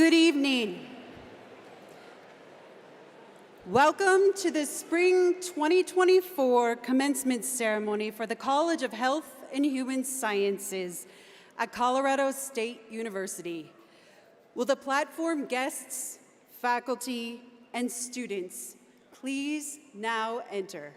Good evening. Welcome to the Spring 2024 Commencement Ceremony for the College of Health and Human Sciences at Colorado State University. Will the platform guests, faculty, and students please now enter?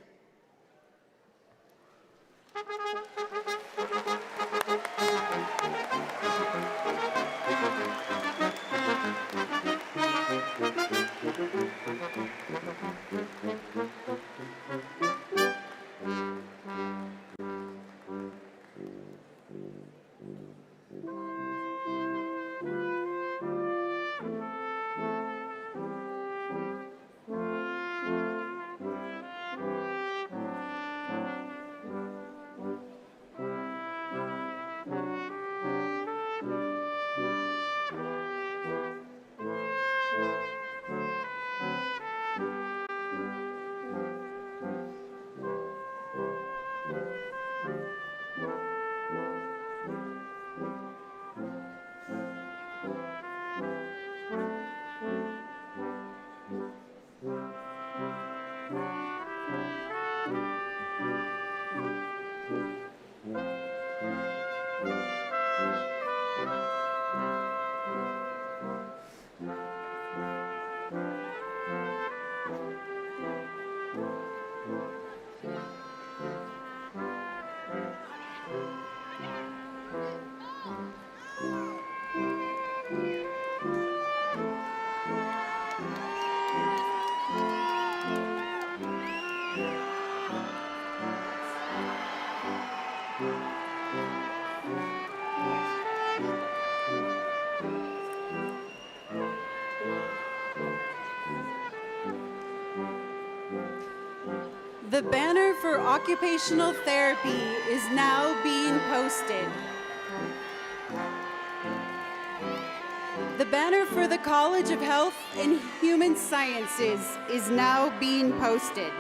The banner for occupational therapy is now being posted. The banner for the College of Health and Human Sciences is now being posted.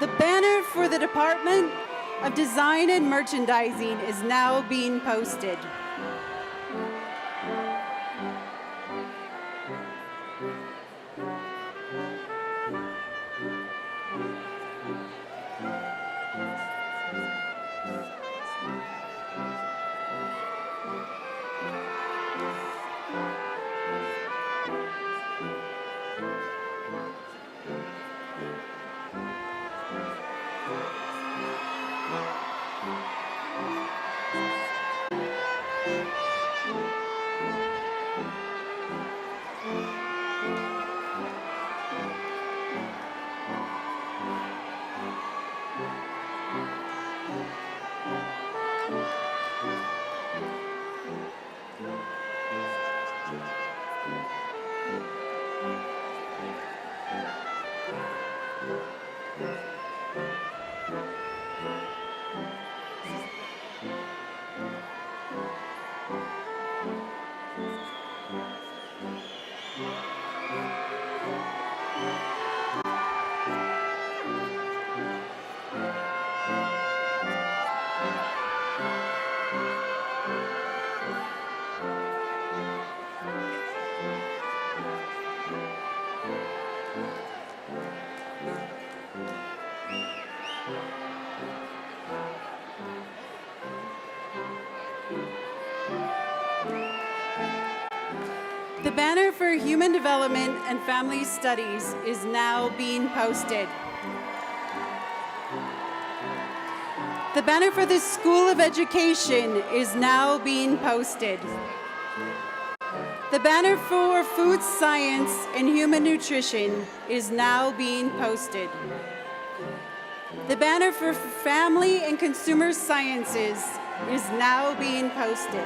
The banner for the Department of Design and Merchandising is now being posted. The banner for Human Development and Family Studies is now being posted. The banner for the School of Education is now being posted. The banner for Food Science and Human Nutrition is now being posted. The banner for Family and Consumer Sciences is now being posted.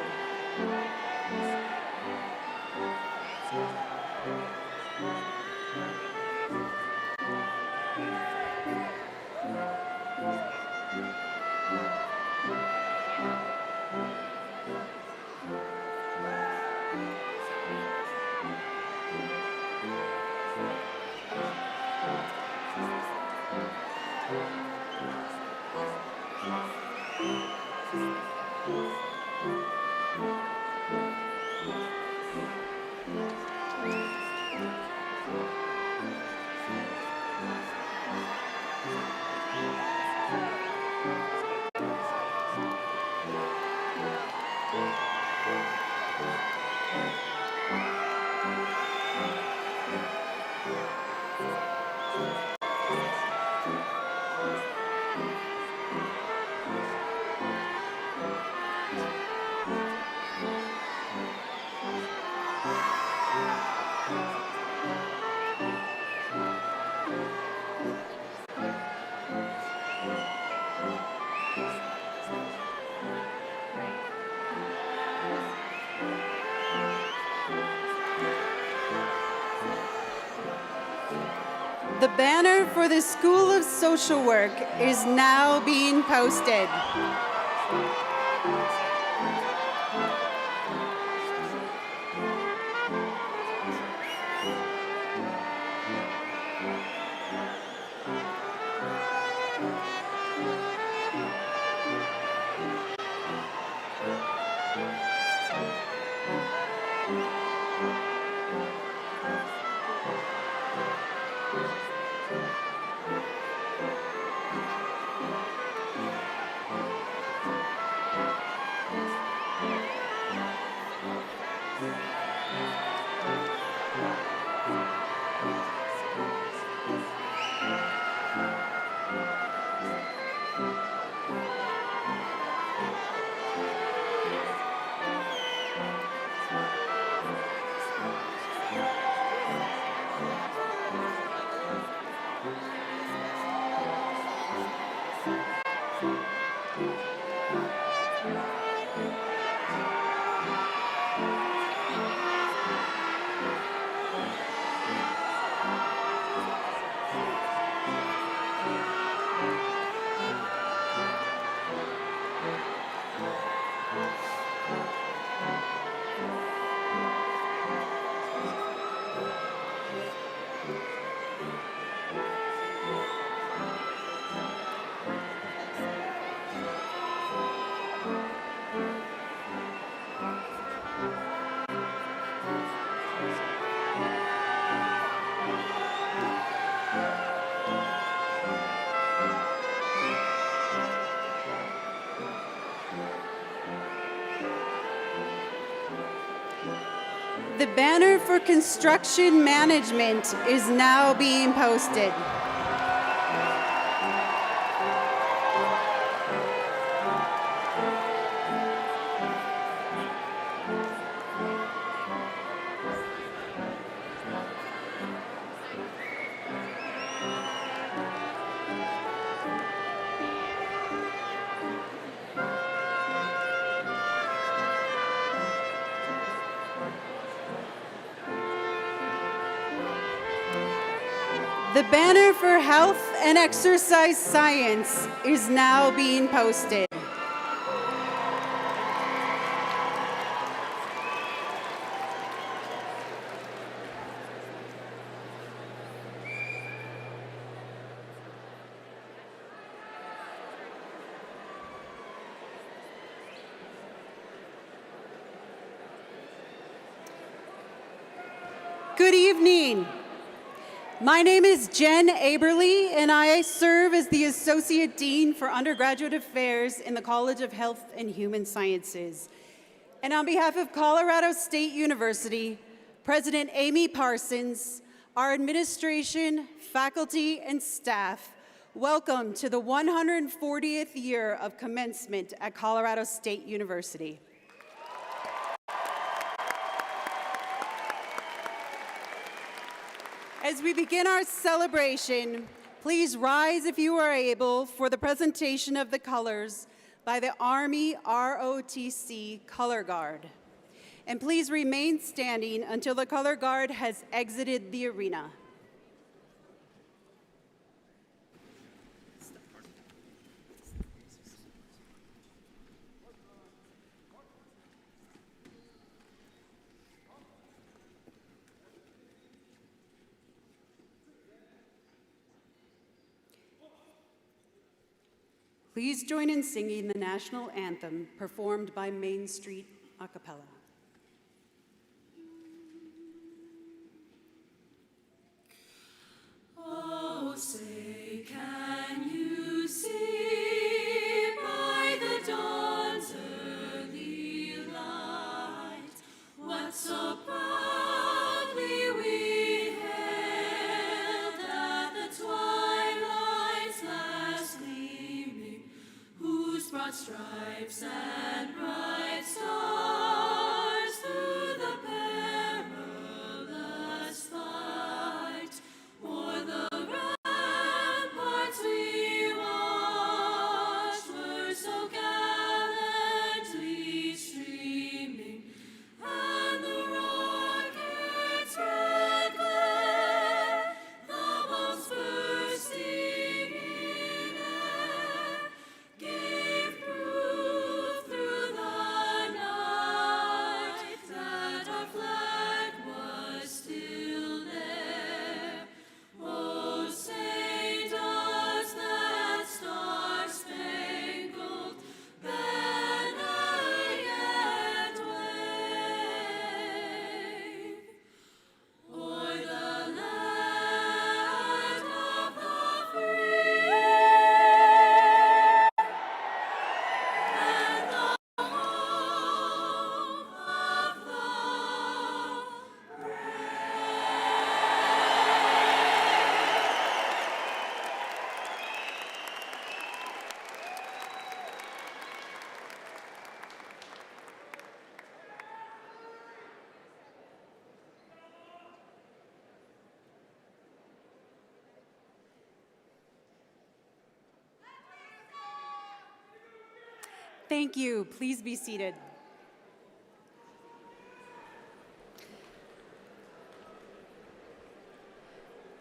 The banner for the School of Social Work is now being posted. The banner for Construction Management is now being posted. The banner for Health and Exercise Science is now being posted. Good evening. My name is Jen Aberly, and I serve as the Associate Dean for Undergraduate Affairs in the College of Health and Human Sciences. And on behalf of Colorado State University, President Amy Parsons, our administration, faculty, and staff, welcome to the 140th year of commencement at Colorado State University. As we begin our celebration, please rise if you are able for the presentation of the colors by the Army ROTC Color Guard. And please remain standing until the Color Guard has exited the arena. Please join in singing the national anthem performed by Main Street a cappella. Oh, say, can you see by the dawn's early light what so proudly we hailed at the twilight's last gleaming, whose broad stripes and bright stars through the perilous fight o'er the ramparts we watched were so gallantly streaming, and the rocket's red glare, the bombs bursting in air, gave proof through the night that our flag was still there. Oh, say does that star-spangled banner yet wave o'er the land of the free and the home of the Thank you. Please be seated.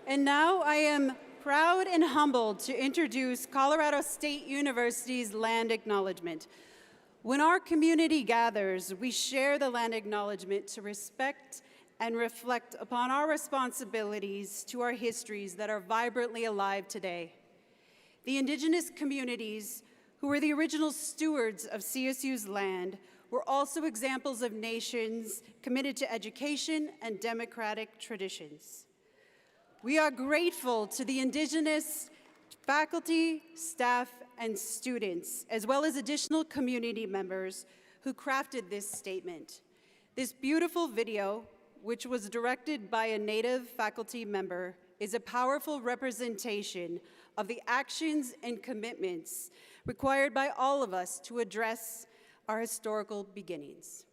And now I am proud and humbled to introduce Colorado State University's land acknowledgement. When our community gathers, we share the land acknowledgement to respect and reflect upon our responsibilities to our histories that are vibrantly alive today. The indigenous communities who were the original stewards of CSU's land were also examples of nations committed to education and democratic traditions. We are grateful to the indigenous faculty, staff, and students, as well as additional community members who crafted this statement. This beautiful video, which was directed by a Native faculty member, is a powerful representation of the actions and commitments required by all of us to address our historical beginnings.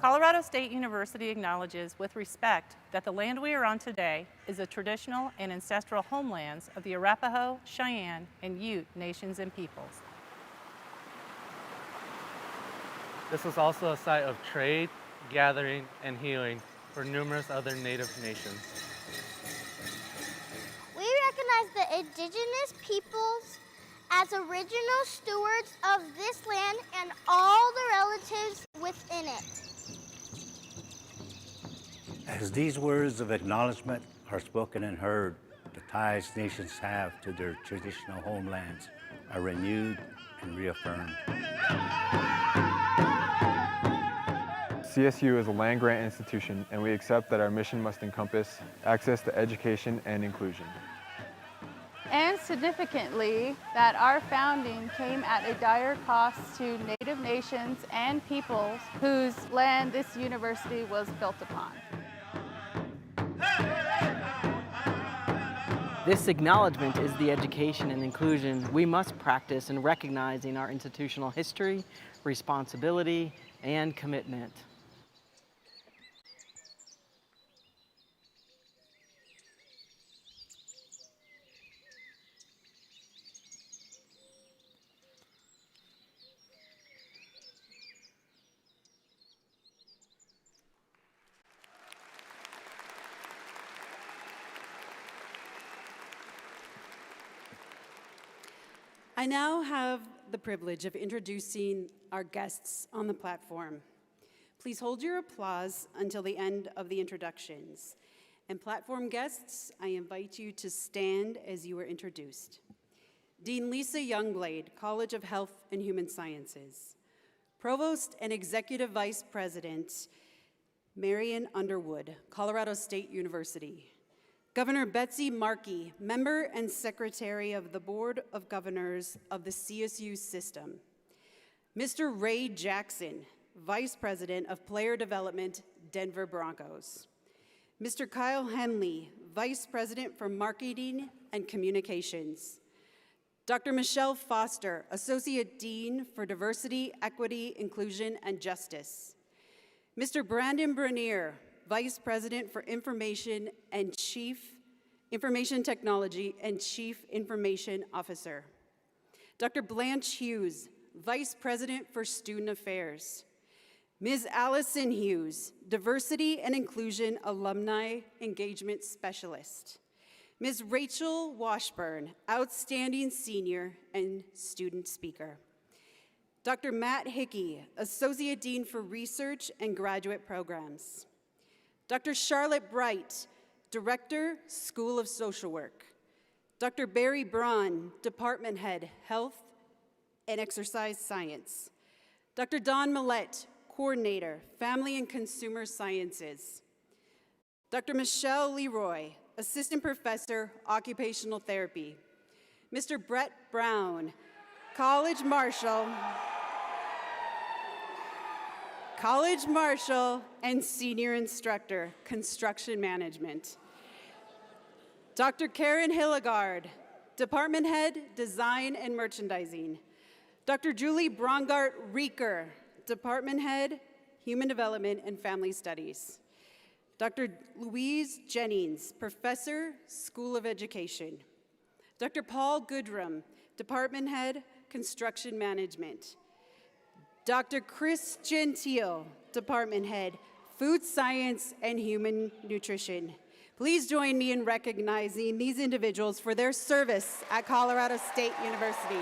Colorado State University acknowledges with respect that the land we are on today is the traditional and ancestral homelands of the Arapaho, Cheyenne, and Ute nations and peoples. This is also a site of trade, gathering, and healing for numerous other Native nations. We recognize the indigenous peoples as original stewards of this land and all the relatives within it. As these words of acknowledgement are spoken and heard, the ties nations have to their traditional homelands are renewed and reaffirmed. CSU is a land-grant institution, and we accept that our mission must encompass access to education and inclusion. And significantly, that our founding came at a dire cost to Native nations and peoples whose land this university was built upon. This acknowledgement is the education and inclusion we must practice in recognizing our institutional history, responsibility, and commitment. I now have the privilege of introducing our guests on the platform. Please hold your applause until the end of the introductions. And platform guests, I invite you to stand as you are introduced. Dean Lisa Youngblade, College of Health and Human Sciences. Provost and Executive Vice President, Marion Underwood, Colorado State University. Governor Betsy Markey, Member and Secretary of the Board of Governors of the CSU system. Mr. Ray Jackson, Vice President of Player Development, Denver Broncos. Mr. Kyle Henley, Vice President for Marketing and Communications. Dr. Michelle Foster, Associate Dean for Diversity, Equity, Inclusion, and Justice. Mr. Brandon Bernier, Vice President for Information Technology and Chief Information Officer. Dr. Blanche Hughes, Vice President for Student Affairs. Ms. Allison Hughes, Diversity and Inclusion Alumni Engagement Specialist. Ms. Rachel Washburn, Outstanding Senior and Student Speaker. Dr. Matt Hickey, Associate Dean for Research and Graduate Programs. Dr. Charlotte Bright, Director, School of Social Work. Dr. Barry Braun, Department Head, Health and Exercise Science. Dr. Don Millette, Coordinator, Family and Consumer Sciences. Dr. Michelle Leroy, Assistant Professor, Occupational Therapy. Mr. Brett Brown, College Marshal and Senior Instructor, Construction Management. Dr. Karen Hillegard, Department Head, Design and Merchandising. Dr. Julie Brongart-Reeker, Department Head, Human Development and Family Studies. Dr. Louise Jennings, Professor, School of Education. Dr. Paul Goodrum, Department Head, Construction Management. Dr. Chris Gentile, Department Head, Food Science and Human Nutrition. Please join me in recognizing these individuals for their service at Colorado State University.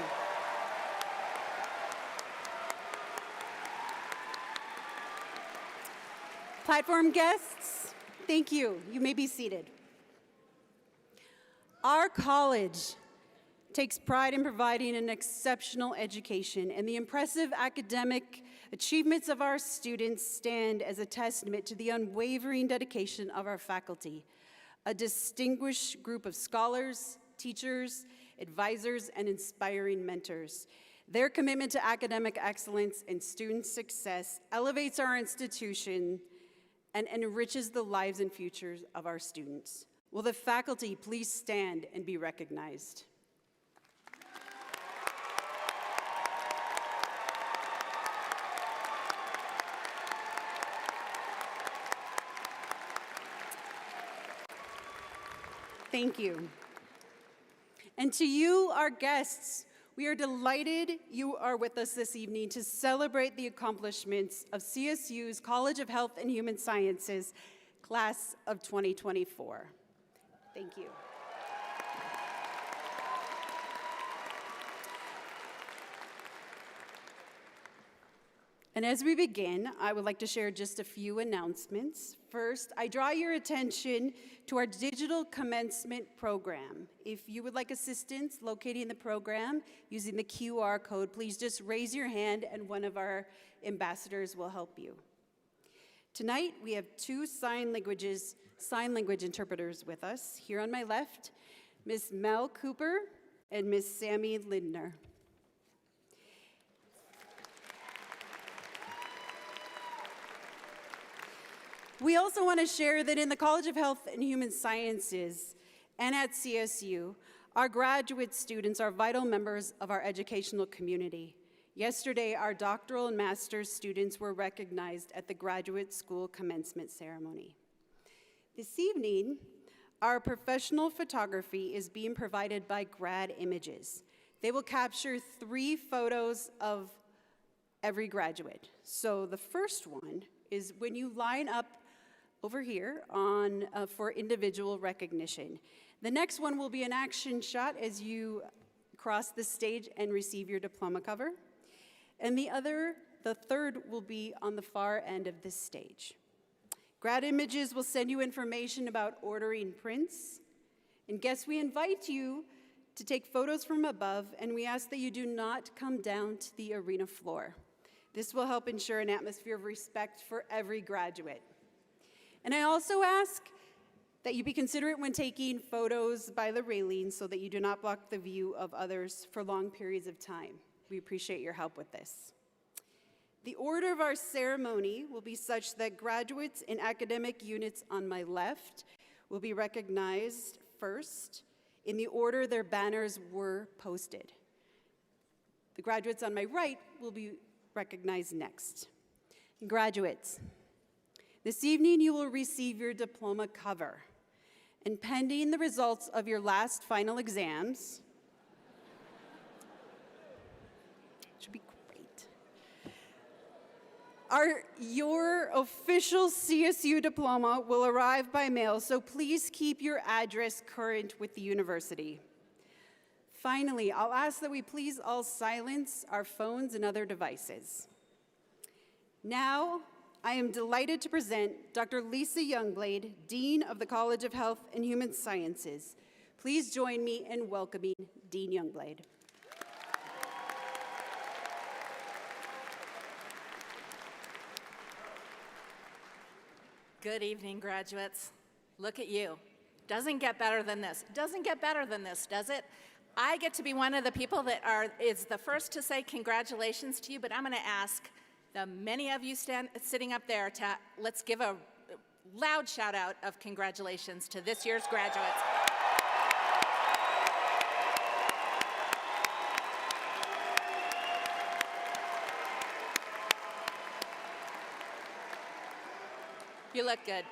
Platform guests, thank you. You may be seated. Our college takes pride in providing an exceptional education, and the impressive academic achievements of our students stand as a testament to the unwavering dedication of our faculty, a distinguished group of scholars, teachers, advisors, and inspiring mentors. Their commitment to academic excellence and student success elevates our institution and enriches the lives and futures of our students. Will the faculty please stand and be recognized? Thank you. And to you, our guests, we are delighted you are with us this evening to celebrate the accomplishments of CSU's College of Health and Human Sciences, Class of 2024. Thank you. And as we begin, I would like to share just a few announcements. First, I draw your attention to our digital commencement program. If you would like assistance locating the program using the QR code, please just raise your hand and one of our ambassadors will help you. Tonight, we have two sign language interpreters with us. Here on my left, Ms. Mel Cooper and Ms. Sammy Lindner. We also want to share that in the College of Health and Human Sciences and at CSU, our graduate students are vital members of our educational community. Yesterday, our doctoral and master's students were recognized at the graduate school commencement ceremony. This evening, our professional photography is being provided by Grad Images. They will capture 3 photos of every graduate. So the first one is when you line up over here for individual recognition. The next one will be an action shot as you cross the stage and receive your diploma cover. And the third will be on the far end of this stage. Grad Images will send you information about ordering prints. And guests, we invite you to take photos from above, and we ask that you do not come down to the arena floor. This will help ensure an atmosphere of respect for every graduate. And I also ask that you be considerate when taking photos by the railings so that you do not block the view of others for long periods of time. We appreciate your help with this. The order of our ceremony will be such that graduates in academic units on my left will be recognized first in the order their banners were posted. The graduates on my right will be recognized next. Graduates, this evening you will receive your diploma cover. And pending the results of your last final exams, should be great, your official CSU diploma will arrive by mail, so please keep your address current with the university. Finally, I'll ask that we please all silence our phones and other devices. Now, I am delighted to present Dr. Lisa Youngblade, Dean of the College of Health and Human Sciences. Please join me in welcoming Dean Youngblade. Good evening, graduates. Look at you. Doesn't get better than this. Doesn't get better than this, does it? I get to be one of the people that is the first to say congratulations to you, but I'm going to ask the many of you sitting up there to let's give a loud shout out of congratulations to this year's graduates. You look good.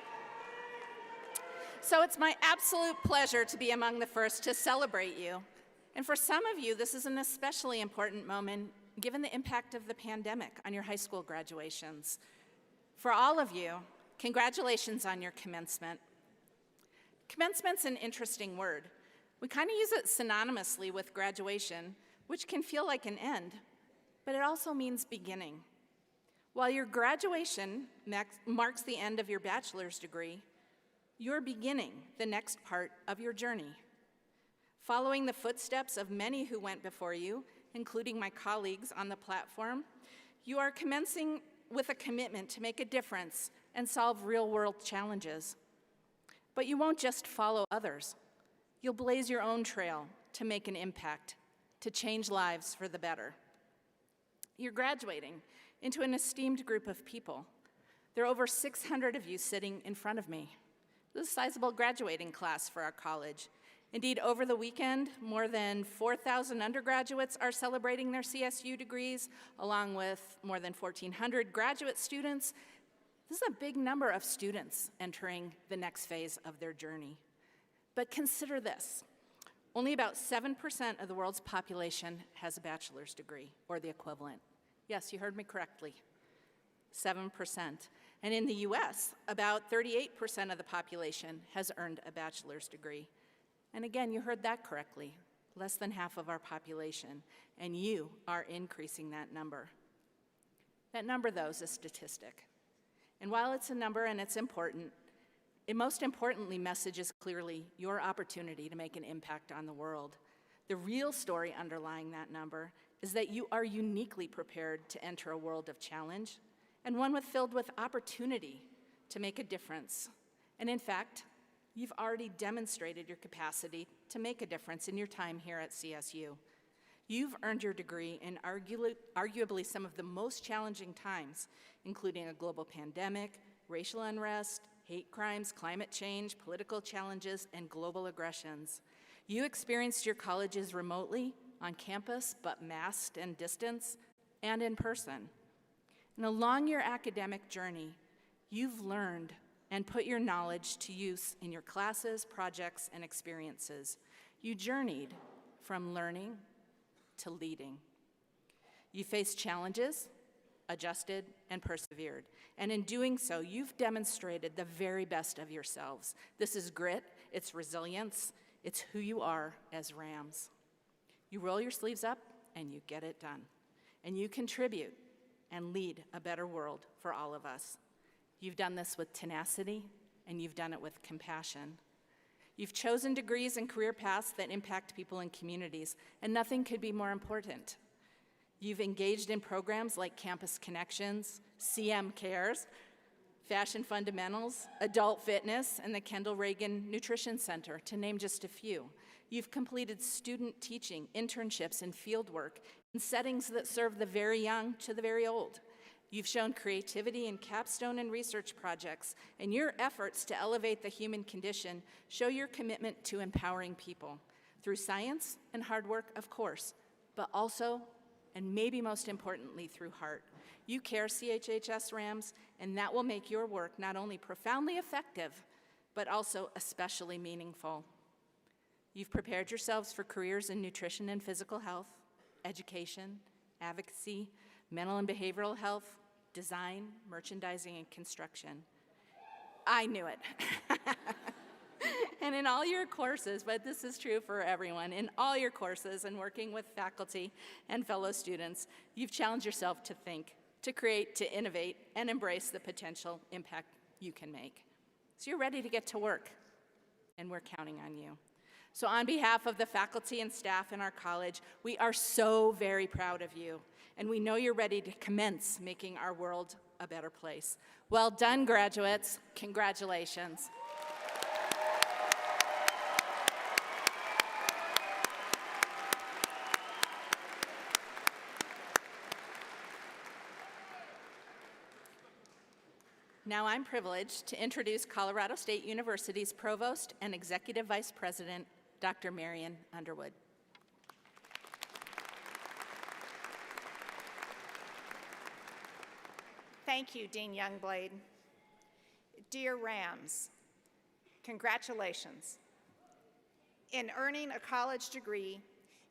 So it's my absolute pleasure to be among the first to celebrate you. And for some of you, this is an especially important moment given the impact of the pandemic on your high school graduations. For all of you, congratulations on your commencement. Commencement's an interesting word. We kind of use it synonymously with graduation, which can feel like an end, but it also means beginning. While your graduation marks the end of your bachelor's degree, you're beginning the next part of your journey. Following the footsteps of many who went before you, including my colleagues on the platform, you are commencing with a commitment to make a difference and solve real-world challenges. But you won't just follow others. You'll blaze your own trail to make an impact, to change lives for the better. You're graduating into an esteemed group of people. There are over 600 of you sitting in front of me. This is a sizable graduating class for our college. Indeed, over the weekend, more than 4,000 undergraduates are celebrating their CSU degrees, along with more than 1,400 graduate students. This is a big number of students entering the next phase of their journey. But consider this. Only about 7% of the world's population has a bachelor's degree, or the equivalent. Yes, you heard me correctly, 7%. And in the US, about 38% of the population has earned a bachelor's degree. And again, you heard that correctly, less than half of our population, and you are increasing that number. That number, though, is a statistic. And while it's a number and it's important, it most importantly messages clearly your opportunity to make an impact on the world. The real story underlying that number is that you are uniquely prepared to enter a world of challenge and one filled with opportunity to make a difference. And in fact, you've already demonstrated your capacity to make a difference in your time here at CSU. You've earned your degree in arguably some of the most challenging times, including a global pandemic, racial unrest, hate crimes, climate change, political challenges, and global aggressions. You experienced your colleges remotely, on campus, but masked and distanced, and in person. And along your academic journey, you've learned and put your knowledge to use in your classes, projects, and experiences. You journeyed from learning to leading. You faced challenges, adjusted, and persevered. And in doing so, you've demonstrated the very best of yourselves. This is grit, it's resilience, it's who you are as Rams. You roll your sleeves up and you get it done. And you contribute and lead a better world for all of us. You've done this with tenacity and you've done it with compassion. You've chosen degrees and career paths that impact people and communities, and nothing could be more important. You've engaged in programs like Campus Connections, CM Cares, Fashion Fundamentals, Adult Fitness, and the Kendall Reagan Nutrition Center, to name just a few. You've completed student teaching, internships, and fieldwork in settings that serve the very young to the very old. You've shown creativity in capstone and research projects, and your efforts to elevate the human condition show your commitment to empowering people through science and hard work, of course, but also, and maybe most importantly, through heart. You care, CHHS Rams, and that will make your work not only profoundly effective, but also especially meaningful. You've prepared yourselves for careers in nutrition and physical health, education, advocacy, mental and behavioral health, design, merchandising, and construction. I knew it. And in all your courses, but this is true for everyone, in all your courses and working with faculty and fellow students, you've challenged yourself to think, to create, to innovate, and embrace the potential impact you can make. So you're ready to get to work, and we're counting on you. So on behalf of the faculty and staff in our college, we are so very proud of you, and we know you're ready to commence making our world a better place. Well done, graduates. Congratulations. Now I'm privileged to introduce Colorado State University's Provost and Executive Vice President, Dr. Marion Underwood. Thank you, Dean Youngblade. Dear Rams, congratulations. In earning a college degree,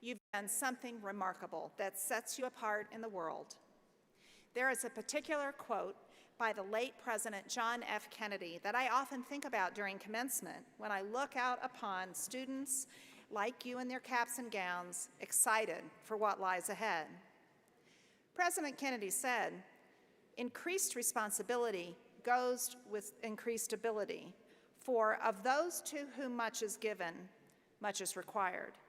you've done something remarkable that sets you apart in the world. There is a particular quote by the late President John F. Kennedy that I often think about during commencement when I look out upon students like you in their caps and gowns, excited for what lies ahead. President Kennedy said, "Increased responsibility goes with increased ability, for of those to whom much is given, much is required."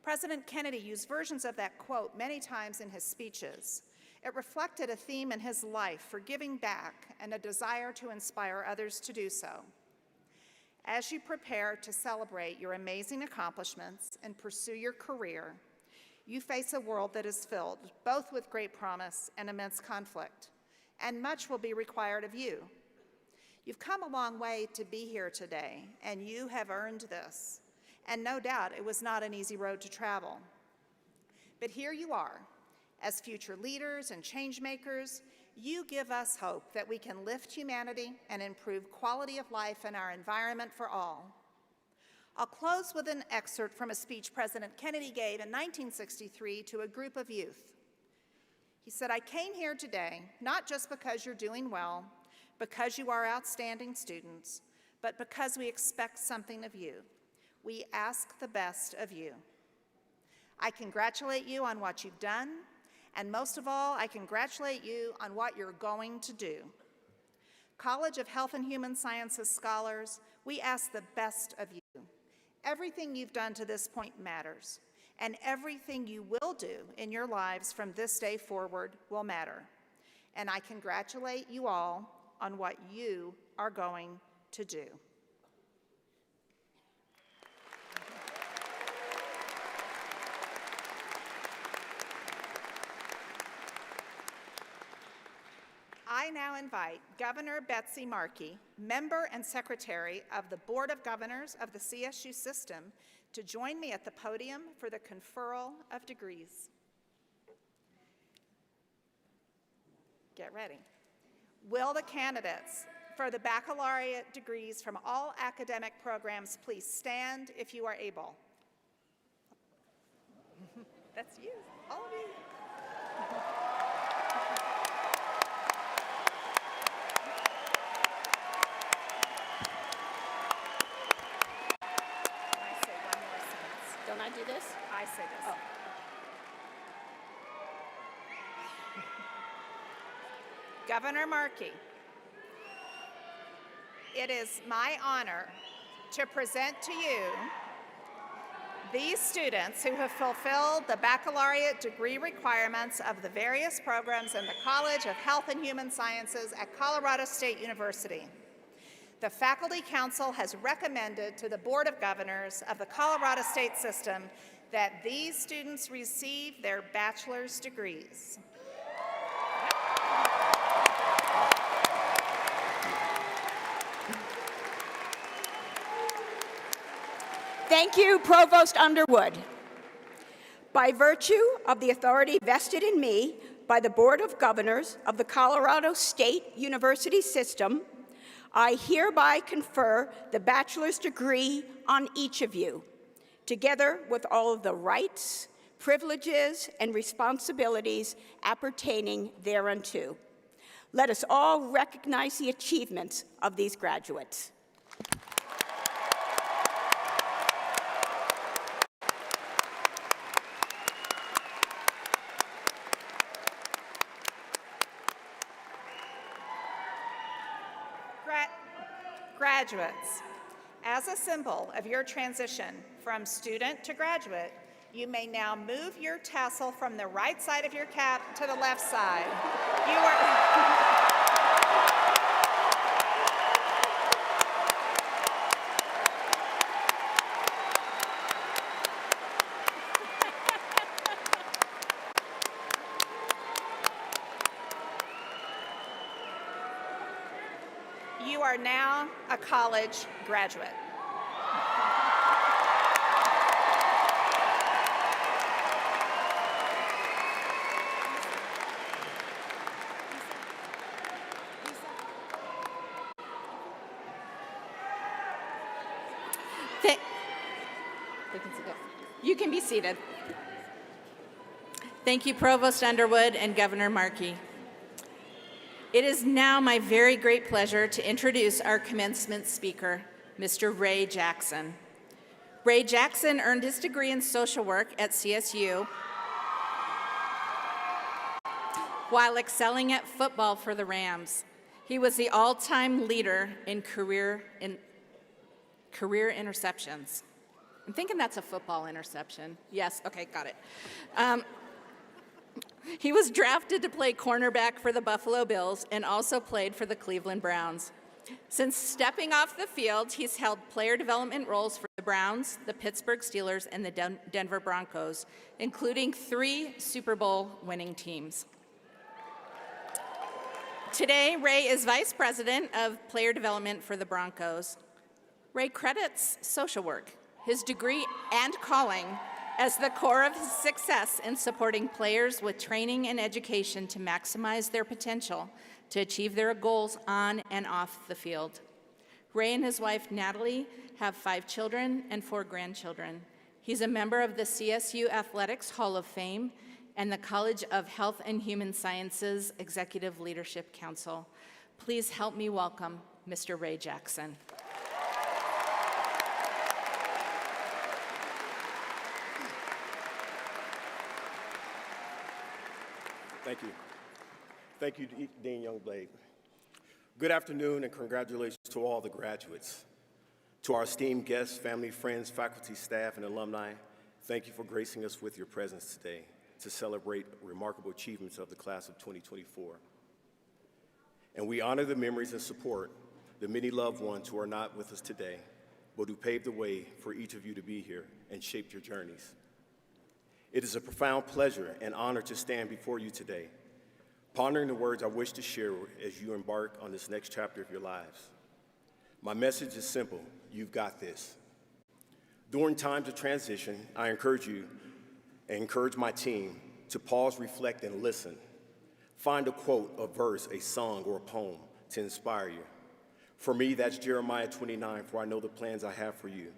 President Kennedy used versions of that quote many times in his speeches. It reflected a theme in his life for giving back and a desire to inspire others to do so. As you prepare to celebrate your amazing accomplishments and pursue your career, you face a world that is filled both with great promise and immense conflict, and much will be required of you. You've come a long way to be here today, and you have earned this. And no doubt it was not an easy road to travel. But here you are. As future leaders and change makers, you give us hope that we can lift humanity and improve quality of life in our environment for all. I'll close with an excerpt from a speech President Kennedy gave in 1963 to a group of youth. He said, "I came here today not just because you're doing well, because you are outstanding students, but because we expect something of you. We ask the best of you. I congratulate you on what you've done, And most of all, I congratulate you on what you're going to do. College of Health and Human Sciences scholars, we ask the best of you. Everything you've done to this point matters, and everything you will do in your lives from this day forward will matter. And I congratulate you all on what you are going to do. I now invite Governor Betsy Markey, member and secretary of the Board of Governors of the CSU system, to join me at the podium for the conferral of degrees. Get ready. Will the candidates for the baccalaureate degrees from all academic programs please stand if you are able? That's you, all of you. Don't I do this? I say this. Oh. Governor Markey, it is my honor to present to you these students who have fulfilled the baccalaureate degree requirements of the various programs in the College of Health and Human Sciences at Colorado State University. The Faculty Council has recommended to the Board of Governors of the Colorado State System that these students receive their bachelor's degrees. Thank you, Provost Underwood. By virtue of the authority vested in me by the Board of Governors of the Colorado State University System, I hereby confer the bachelor's degree on each of you, together with all of the rights, privileges, and responsibilities appertaining thereunto. Let us all recognize the achievements of these graduates. Graduates, as a symbol of your transition from student to graduate, you may now move your tassel from the right side of your cap to the left side. You are now a college graduate. You can be seated. Thank you, Provost Underwood and Governor Markey. It is now my very great pleasure to introduce our commencement speaker, Mr. Ray Jackson. Ray Jackson earned his degree in social work at CSU while excelling at football for the Rams. He was the all-time leader in career interceptions. I'm thinking that's a football interception. Yes, okay, got it. He was drafted to play cornerback for the Buffalo Bills and also played for the Cleveland Browns. Since stepping off the field, he's held player development roles for the Browns, the Pittsburgh Steelers, and the Denver Broncos, including 3 Super Bowl winning teams. Today, Ray is Vice President of Player Development for the Broncos. Ray credits social work, his degree and calling, as the core of his success in supporting players with training and education to maximize their potential to achieve their goals on and off the field. Ray and his wife, Natalie, have 5 children and 4 grandchildren. He's a member of the CSU Athletics Hall of Fame and the College of Health and Human Sciences Executive Leadership Council. Please help me welcome Mr. Ray Jackson. Thank you. Thank you, Dean Youngblade. Good afternoon and congratulations to all the graduates. To our esteemed guests, family, friends, faculty, staff, and alumni, thank you for gracing us with your presence today to celebrate remarkable achievements of the class of 2024. And we honor the memories and support the many loved ones who are not with us today, but who paved the way for each of you to be here and shaped your journeys. It is a profound pleasure and honor to stand before you today, pondering the words I wish to share as you embark on this next chapter of your lives. My message is simple: you've got this. During times of transition, I encourage you and encourage my team to pause, reflect, and listen. Find a quote, a verse, a song, or a poem to inspire you. For me, that's Jeremiah 29, "For I know the plans I have for you,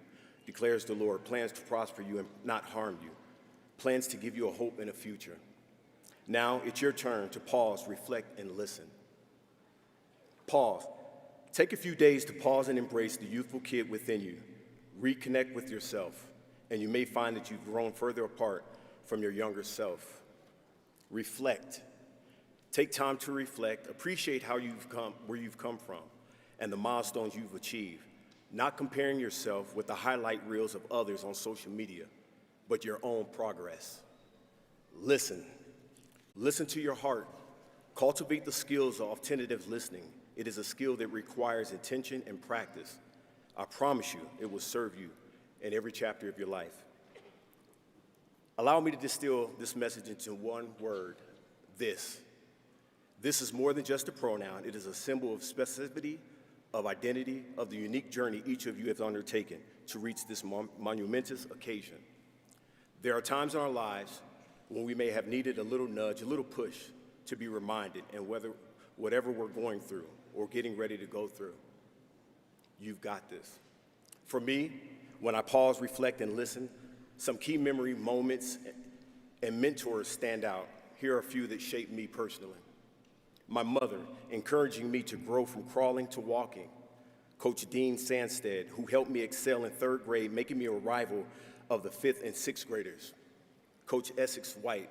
declares the Lord, plans to prosper you and not harm you, plans to give you a hope and a future." Now it's your turn to pause, reflect, and listen. Pause. Take a few days to pause and embrace the youthful kid within you. Reconnect with yourself, and you may find that you've grown further apart from your younger self. Reflect. Take time to reflect, appreciate how you've come, where you've come from, and the milestones you've achieved, not comparing yourself with the highlight reels of others on social media, but your own progress. Listen. Listen to your heart. Cultivate the skills of attentive listening. It is a skill that requires attention and practice. I promise you, it will serve you in every chapter of your life. Allow me to distill this message into one word: this. This is more than just a pronoun. It is a symbol of specificity, of identity, of the unique journey each of you has undertaken to reach this monumentous occasion. There are times in our lives when we may have needed a little nudge, a little push to be reminded, and whatever we're going through or getting ready to go through, you've got this. For me, when I pause, reflect, and listen, some key memory moments and mentors stand out. Here are a few that shaped me personally. My mother, encouraging me to grow from crawling to walking. Coach Dean Sanstead, who helped me excel in third grade, making me a rival of the fifth and sixth graders. Coach Essex White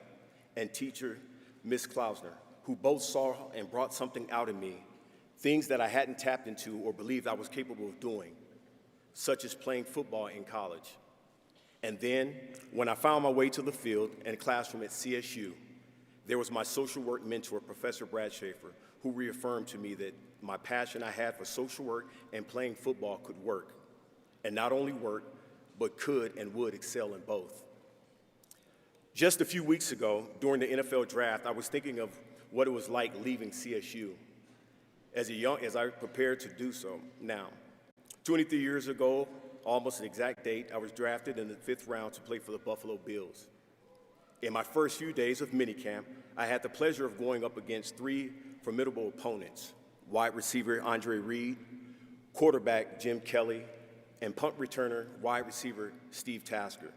and teacher Miss Klausner, who both saw and brought something out of me, things that I hadn't tapped into or believed I was capable of doing, such as playing football in college. And then, when I found my way to the field and classroom at CSU, there was my social work mentor, Professor Brad Schaefer, who reaffirmed to me that my passion I had for social work and playing football could work, and not only work, but could and would excel in both. Just a few weeks ago, during the NFL draft, I was thinking of what it was like leaving CSU as I prepared to do so now. 23 years ago, almost an exact date, I was drafted in the 5th round to play for the Buffalo Bills. In my first few days of minicamp, I had the pleasure of going up against 3 formidable opponents: wide receiver Andre Reed, quarterback Jim Kelly, and punt returner wide receiver Steve Tasker.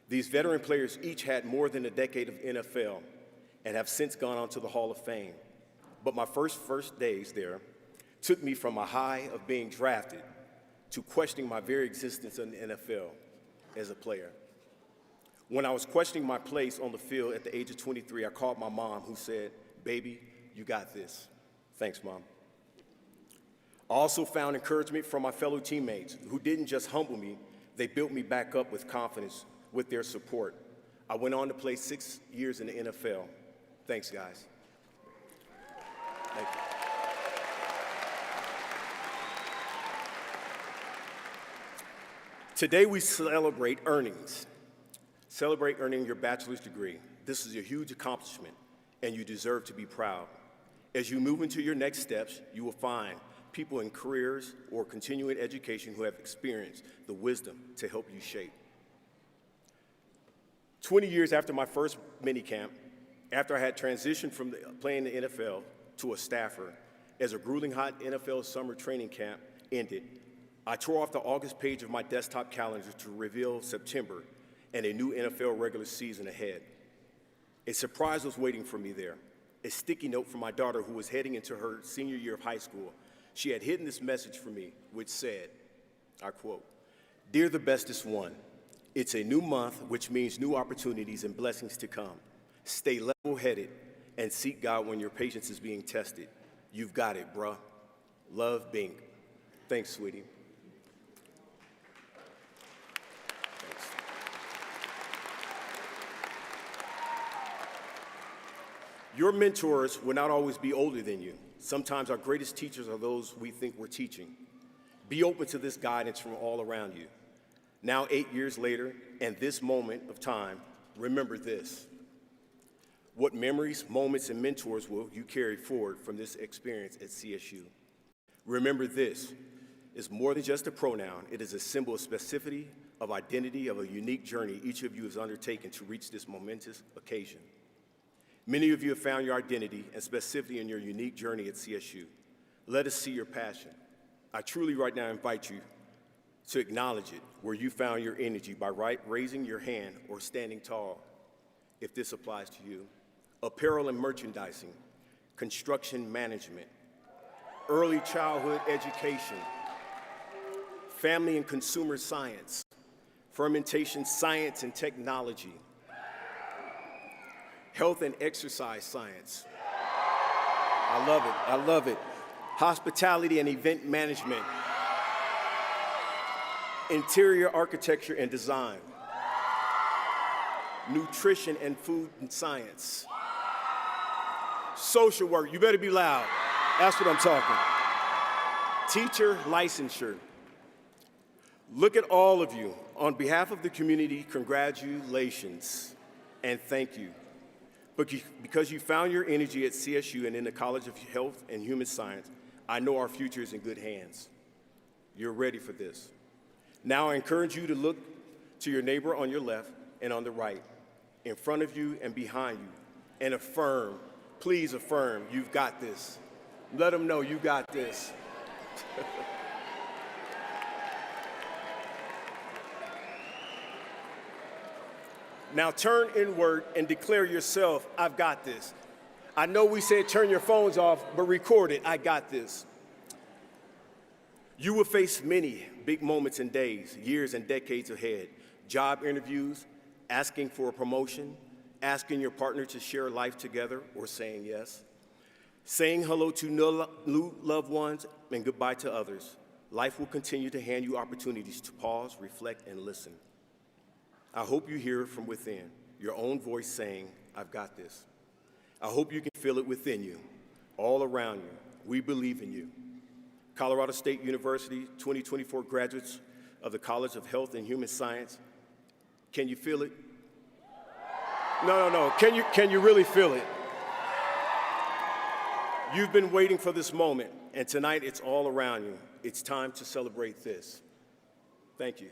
These veteran players each had more than a decade of NFL and have since gone on to the Hall of Fame. But my first days there took me from a high of being drafted to questioning my very existence in the NFL as a player. When I was questioning my place on the field at the age of 23, I called my mom, who said, "Baby, you got this." Thanks, Mom. I also found encouragement from my fellow teammates who didn't just humble me, they built me back up with confidence with their support. I went on to play 6 years in the NFL. Thanks, guys. Thank you. Today we celebrate earnings. Celebrate earning your bachelor's degree. This is a huge accomplishment, and you deserve to be proud. As you move into your next steps, you will find people in careers or continuing education who have experienced the wisdom to help you shape. 20 years after my first minicamp, after I had transitioned from playing the NFL to a staffer, as a grueling hot NFL summer training camp ended, I tore off the August page of my desktop calendar to reveal September and a new NFL regular season ahead. A surprise was waiting for me there, a sticky note from my daughter who was heading into her senior year of high school. She had hidden this message for me, which said, I quote, "Dear the bestest one, it's a new month, which means new opportunities and blessings to come. Stay level-headed and seek God when your patience is being tested. You've got it, bruh. Love, Bing. Thanks, sweetie. Thanks. Your mentors will not always be older than you. Sometimes our greatest teachers are those we think we're teaching. Be open to this guidance from all around you. Now, 8 years later, and this moment of time, remember this. What memories, moments, and mentors will you carry forward from this experience at CSU? Remember this is more than just a pronoun. It is a symbol of specificity, of identity, of a unique journey each of you has undertaken to reach this momentous occasion. Many of you have found your identity and specificity in your unique journey at CSU. Let us see your passion. I truly right now invite you to acknowledge it where you found your energy by raising your hand or standing tall, if this applies to you. Apparel and merchandising, construction management, early childhood education, family and consumer science, fermentation science and technology, health and exercise science. I love it, I love it. Hospitality and event management, interior architecture and design, nutrition and food and science, social work, you better be loud, that's what I'm talking. Teacher licensure. Look at all of you. On behalf of the community, congratulations and thank you. Because you found your energy at CSU and in the College of Health and Human Science, I know our future is in good hands. You're ready for this. Now I encourage you to look to your neighbor on your left and on the right, in front of you and behind you, and affirm, please affirm, you've got this. Let them know you got this. Now turn inward and declare yourself, I've got this. I know we said turn your phones off, but record it, I got this. You will face many big moments and days, years and decades ahead. Job interviews, asking for a promotion, asking your partner to share life together or saying yes, saying hello to new loved ones and goodbye to others. Life will continue to hand you opportunities to pause, reflect, and listen. I hope you hear from within, your own voice saying, I've got this. I hope you can feel it within you, all around you. We believe in you. Colorado State University 2024 graduates of the College of Health and Human Science, can you feel it? No. Can you really feel it? You've been waiting for this moment, and tonight it's all around you. It's time to celebrate this. Thank you.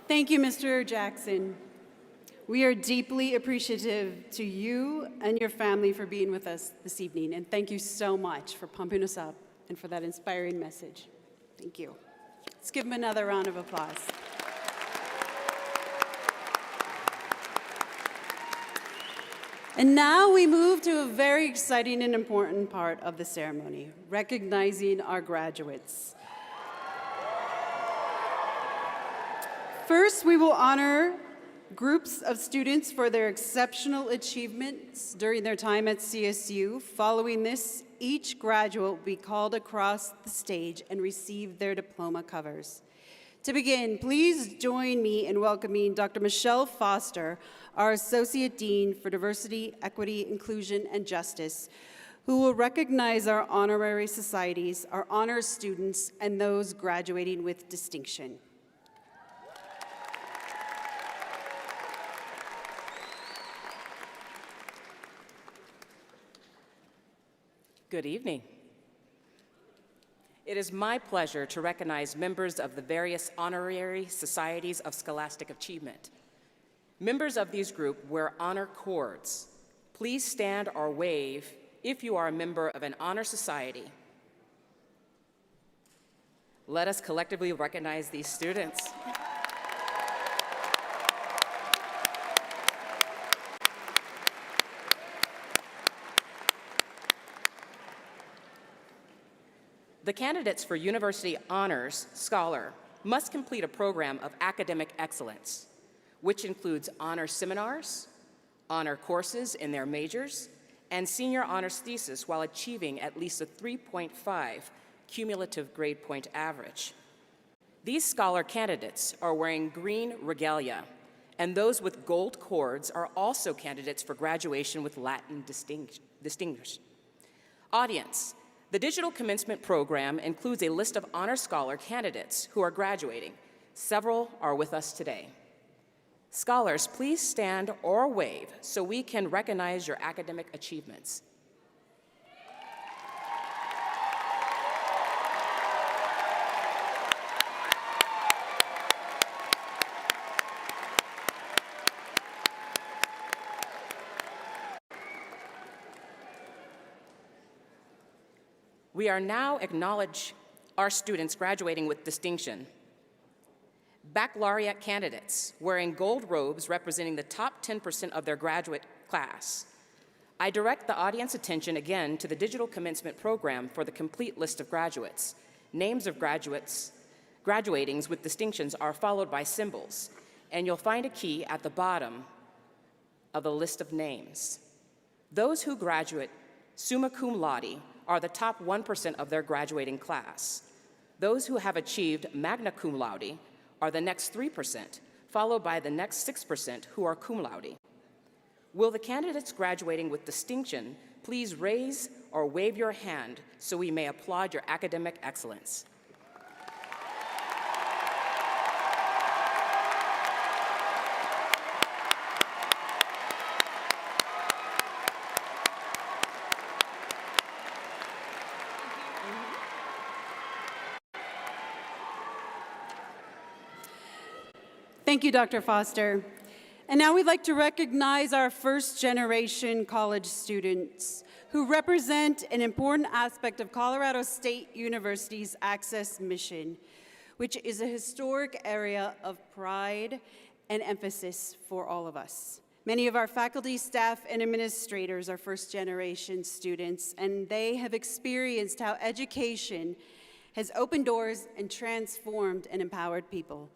Thank you, Mr. Jackson. We are deeply appreciative to you and your family for being with us this evening, and thank you so much for pumping us up and for that inspiring message. Thank you. Let's give him another round of applause. And now we move to a very exciting and important part of the ceremony, recognizing our graduates. First, we will honor groups of students for their exceptional achievements during their time at CSU. Following this, each graduate will be called across the stage and receive their diploma covers. To begin, please join me in welcoming Dr. Michelle Foster, our Associate Dean for Diversity, Equity, Inclusion, and Justice, who will recognize our honorary societies, our honors students, and those graduating with distinction. Good evening. It is my pleasure to recognize members of the various honorary societies of scholastic achievement. Members of these groups wear honor cords. Please stand or wave if you are a member of an honor society. Let us collectively recognize these students. The candidates for University Honors Scholar must complete a program of academic excellence, which includes honor seminars, honor courses in their majors, and senior honors thesis while achieving at least a 3.5 cumulative grade point average. These scholar candidates are wearing green regalia, and those with gold cords are also candidates for graduation with Latin distinguished. Audience, the digital commencement program includes a list of honor scholar candidates who are graduating. Several are with us today. Scholars, please stand or wave so we can recognize your academic achievements. We are now acknowledge our students graduating with distinction. Baccalaureate candidates wearing gold robes representing the top 10% of their graduate class. I direct the audience attention again to the digital commencement program for the complete list of graduates. Names of graduates graduatings with distinctions are followed by symbols, and you'll find a key at the bottom of the list of names. Those who graduate summa cum laude are the top 1% of their graduating class. Those who have achieved magna cum laude are the next 3%, followed by the next 6% who are cum laude. Will the candidates graduating with distinction please raise or wave your hand so we may applaud your academic excellence? Thank you, Dr. Foster. And now we'd like to recognize our first-generation college students who represent an important aspect of Colorado State University's Access mission, which is a historic area of pride and emphasis for all of us. Many of our faculty, staff, and administrators are first-generation students, and they have experienced how education has opened doors and transformed and empowered people.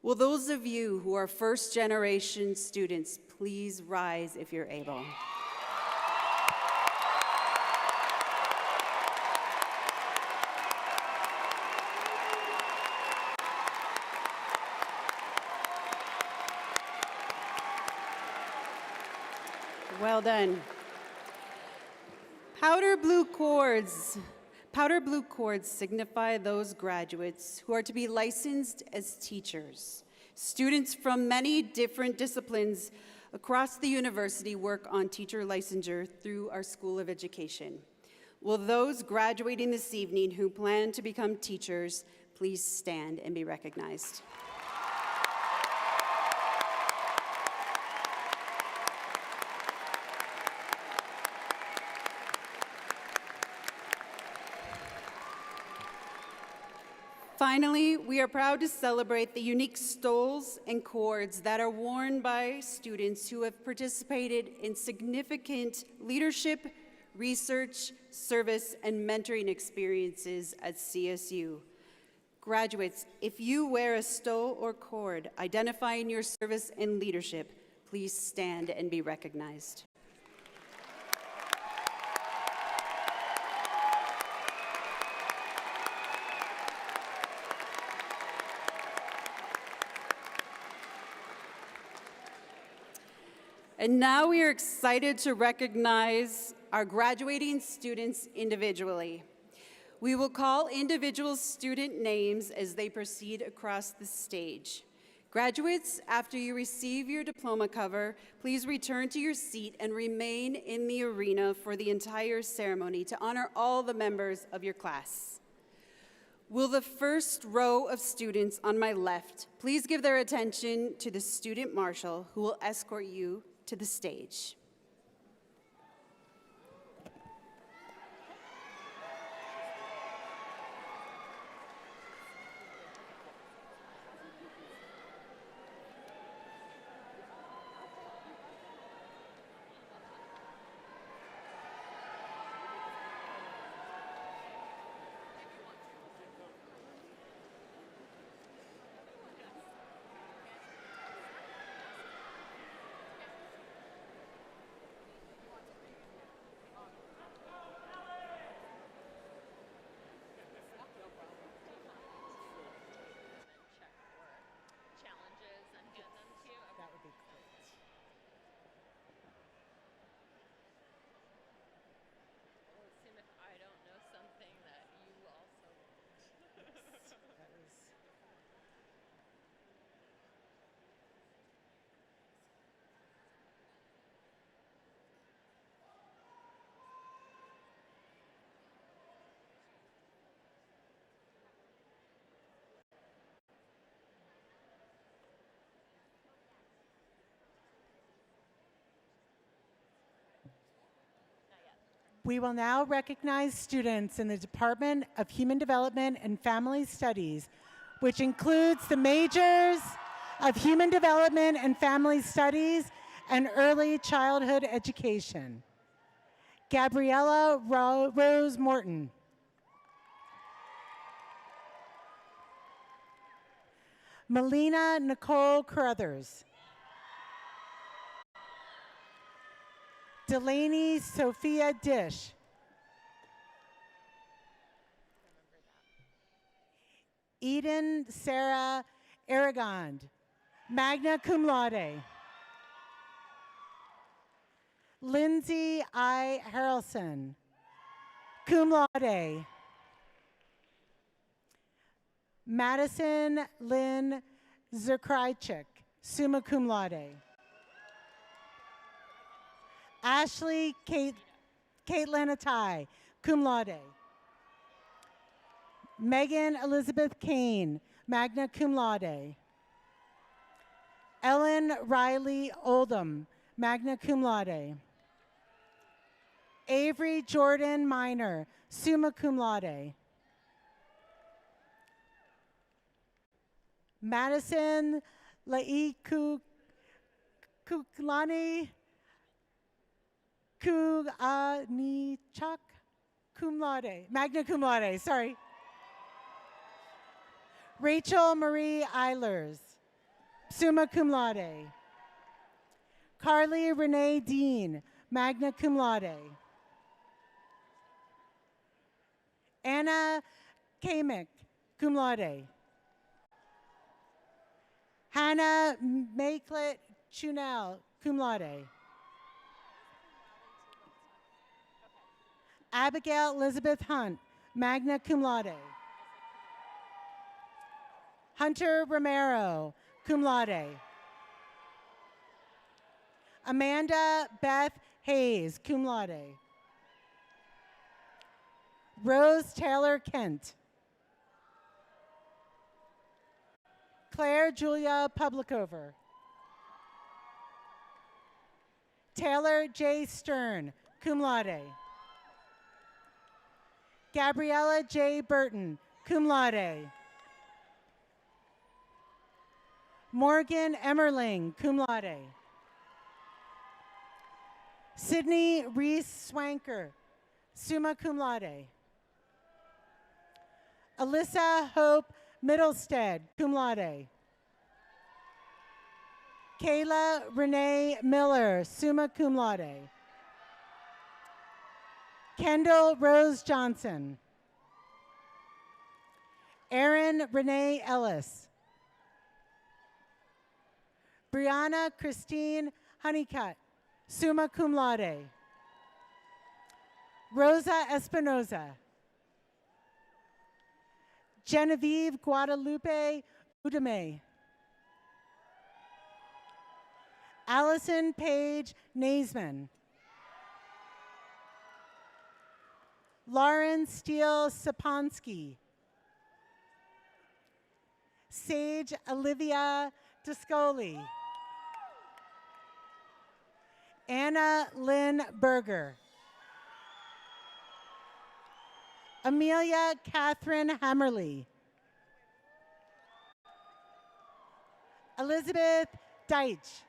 Will those of you who are first-generation students please rise if you're able? Well done. Powder blue cords signify those graduates who are to be licensed as teachers. Students from many different disciplines across the university work on teacher licensure through our School of Education. Will those graduating this evening who plan to become teachers please stand and be recognized? Finally, we are proud to celebrate the unique stoles and cords that are worn by students who have participated in significant leadership, research, service, and mentoring experiences at CSU. Graduates, if you wear a stole or cord identifying your service and leadership, please stand and be recognized. And now we are excited to recognize our graduating students individually. We will call individual student names as they proceed across the stage. Graduates, after you receive your diploma cover, please return to your seat and remain in the arena for the entire ceremony to honor all the members of your class. Will the first row of students on my left please give their attention to the student marshal who will escort you to the stage. We will now recognize students in the Department of Human Development and Family Studies, which includes the majors of Human Development and Family Studies and Early Childhood Education. Gabriella Rose Morton. Melina Nicole Carruthers. Delaney Sophia Dish. Eden Sarah Aragond, magna cum laude. Lindsay I. Harrelson, cum laude. Madison Lynn Zerkrychik, summa cum laude. Ashley Caitlin Attai, cum laude. Megan Elizabeth Kane, magna cum laude. Ellen Riley Oldham, magna cum laude. Avery Jordan Minor, summa cum laude. Madison Lai Kuklani Kugnichak, cum laude, magna cum laude, sorry. Rachel Marie Eilers, summa cum laude. Carly Renee Dean, magna cum laude. Anna Kamick, cum laude. Hannah Makelet Chunel, cum laude. Abigail Elizabeth Hunt, magna cum laude. Hunter Romero, cum laude. Amanda Beth Hayes, cum laude. Rose Taylor Kent. Claire Julia Publicover. Taylor J. Stern, cum laude. Gabriella J. Burton, cum laude. Morgan Emmerling, cum laude. Sydney Reese Swanker, summa cum laude. Alyssa Hope Middlestead, cum laude. Kayla Renee Miller, summa cum laude. Kendall Rose Johnson. Erin Renee Ellis. Brianna Christine Honeycutt, summa cum laude. Rosa Espinoza. Genevieve Guadalupe Udame. Allison Paige Naisman. Lauren Steele Saponsky. Sage Olivia Discoli. Anna Lynn Berger. Amelia Catherine Hammerly. Elizabeth Deitch.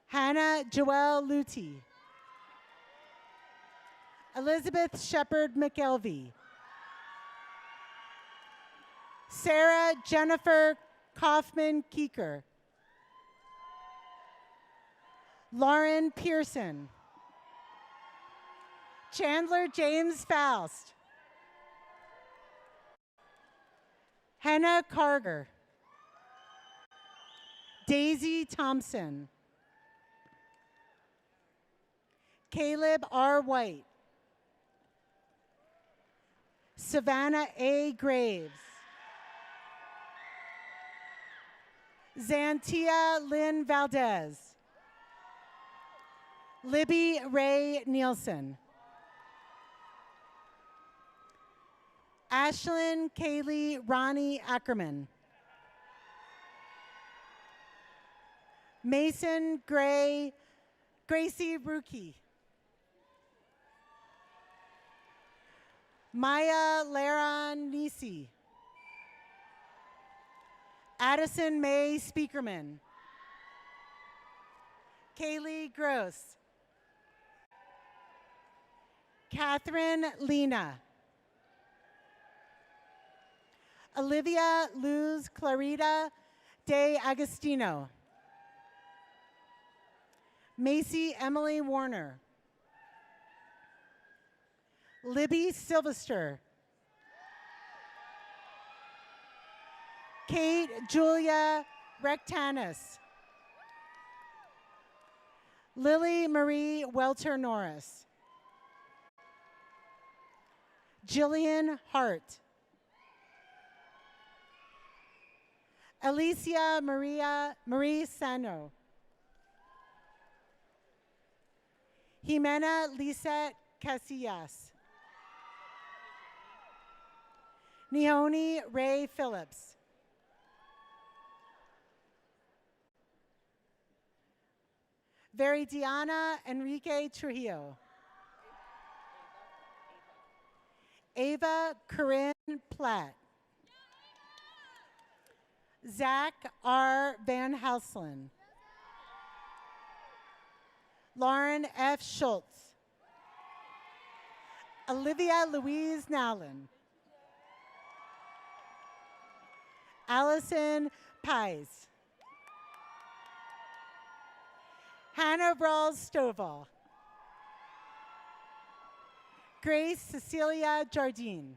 Hannah Joelle Luty. Elizabeth Shepard McElvey. Sarah Jennifer Kaufman Keeker. Lauren Pearson. Chandler James Faust. Henna Carger. Daisy Thompson. Caleb R. White. Savannah A. Graves. Xantia Lynn Valdez. Libby Ray Nielsen. Ashlyn Kaylee Ronnie Ackerman. Mason Gray Gracie Rookie. Maya Laron Nisi. Addison May Speakerman. Kaylee Gross. Catherine Lena. Olivia Luz Clarita De Agostino. Macy Emily Warner. Libby Sylvester. Kate Julia Rectanis. Lily Marie Welter Norris. Jillian Hart. Alicia Marie Sano. Jimena Lisette Casillas. Neoni Ray Phillips. Veridiana Enrique Trujillo. Ava Corinne Platt. Zach R. Van Houselen. Lauren F. Schultz. Olivia Louise Nowlin. Allison Pies. Hannah Rawls Stovall. Grace Cecilia Jardine.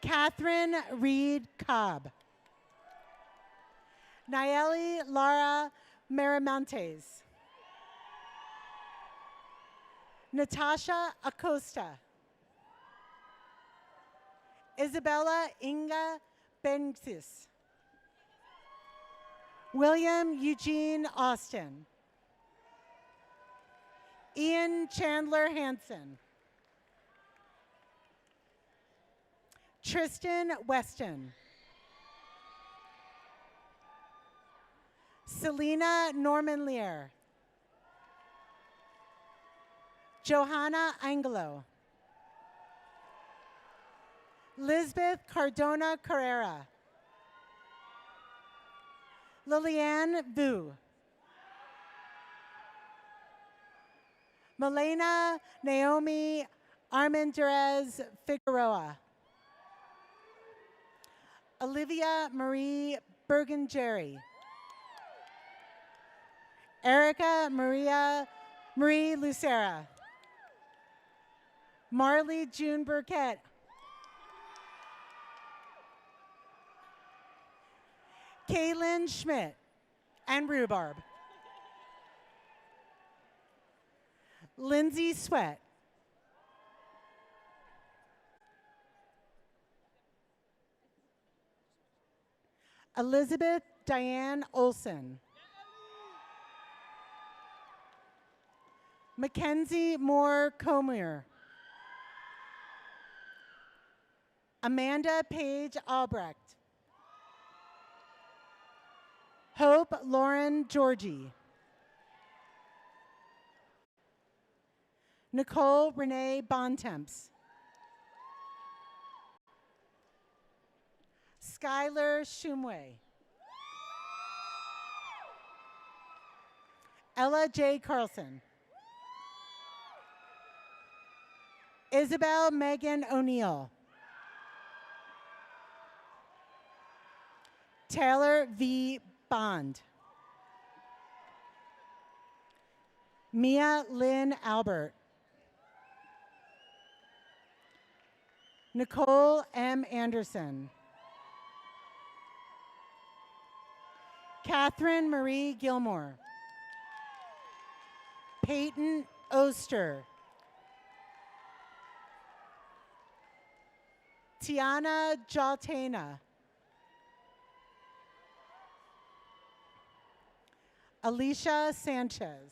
Catherine Reed Cobb. Nayeli Lara Maramontes. Natasha Acosta. Isabella Inga Bensis. William Eugene Austin. Ian Chandler Hansen. Tristan Weston. Selena Norman Lear. Johanna Angelo. Lisbeth Cardona Carrera. Liliane Vu. Milena Naomi Armendurez Figueroa. Olivia Marie Bergengeri. Erica Marie Lucera. Marley June Burkett. Kaylin Schmidt and rhubarb. Lindsay Sweat. Elizabeth Diane Olson. Mackenzie Moore Comer. Amanda Page Albrecht. Hope Lauren Georgie. Nicole Renee Bontemps. Skylar Shumway. Ella J. Carlson. Isabel Megan O'Neill. Taylor V. Bond. Mia Lynn Albert. Nicole M. Anderson. Catherine Marie Gilmore. Peyton Oster. Tiana Jaltena. Alicia Sanchez.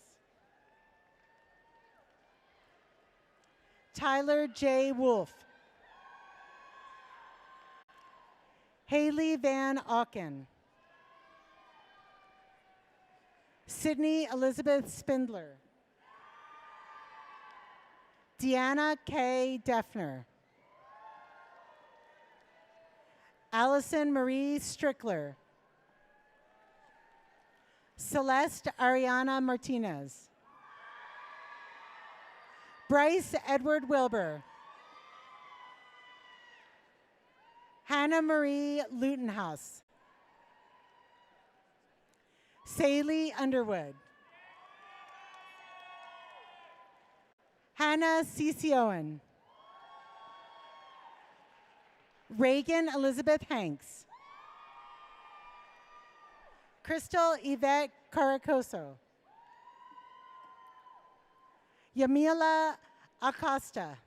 Tyler J. Wolf. Haley Van Auken. Sydney Elizabeth Spindler. Deanna K. Defner. Allison Marie Strickler. Celeste Ariana Martinez. Bryce Edward Wilbur. Hannah Marie Lutenhouse. Saley Underwood. Hannah Owen. Reagan Elizabeth Hanks. Crystal Yvette Caracoso. Yamila Acosta.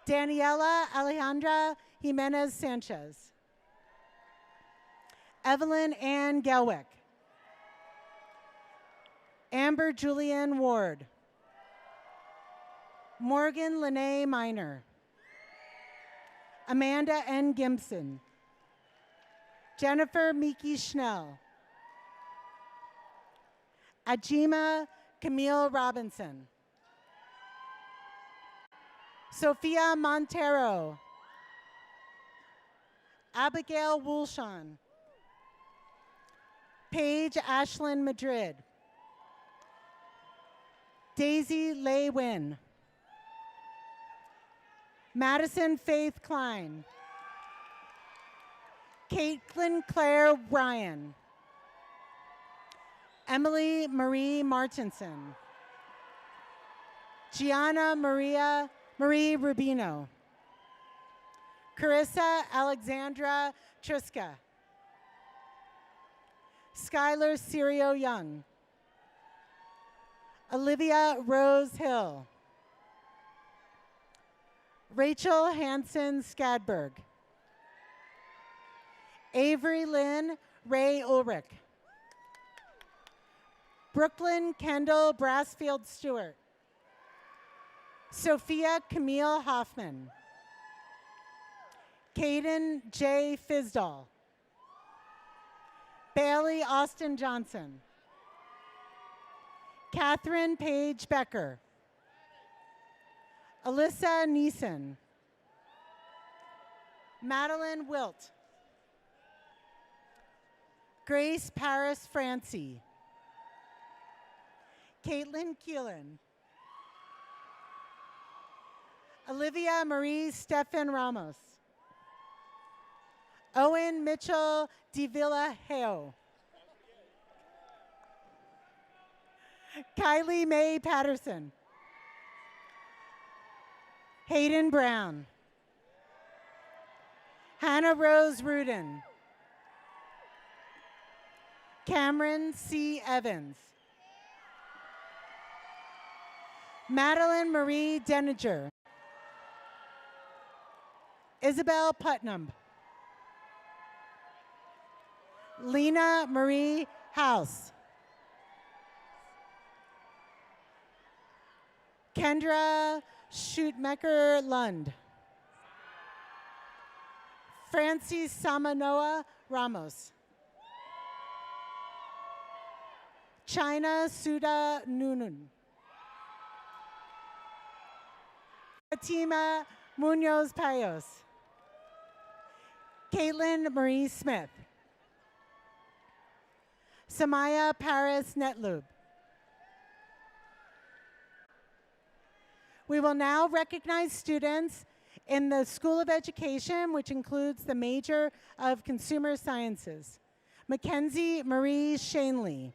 Daniela Alejandra Jimenez Sanchez. Evelyn Ann Gelwick. Amber Julian Ward. Morgan Lene Miner. Amanda N. Gimson. Jennifer Miki Schnell. Ajima Camille Robinson. Sophia Montero. Abigail Woolshan. Paige Ashlyn Madrid. Daisy Lei Wynn. Madison Faith Klein. Caitlin Claire Ryan. Emily Marie Martinson. Gianna Marie Rubino. Carissa Alexandra Triska. Skylar Sirio Young. Olivia Rose Hill. Rachel Hansen Skadberg. Avery Lynn Ray Ulrich. Brooklyn Kendall Brassfield Stewart. Sophia Camille Hoffman. Caden J. Fisdall. Bailey Austin Johnson. Catherine Paige Becker. Alyssa Neeson. Madeline Wilt. Grace Paris Francie. Caitlin Keelan. Olivia Marie Stephan Ramos. Owen Mitchell Davila Heo. Kylie Mae Patterson. Hayden Brown. Hannah Rose Rudin. Cameron C. Evans. Madeline Marie Denninger. Isabel Putnam. Lena Marie House. Kendra Schuetmecker Lund. Francis Samanoa Ramos. China Suda Nunun. Fatima Munoz Payos. Caitlin Marie Smith. Samaya Paris Netlube. We will now recognize students in the School of Education, which includes the major of Consumer Sciences. Mackenzie Marie Shanley.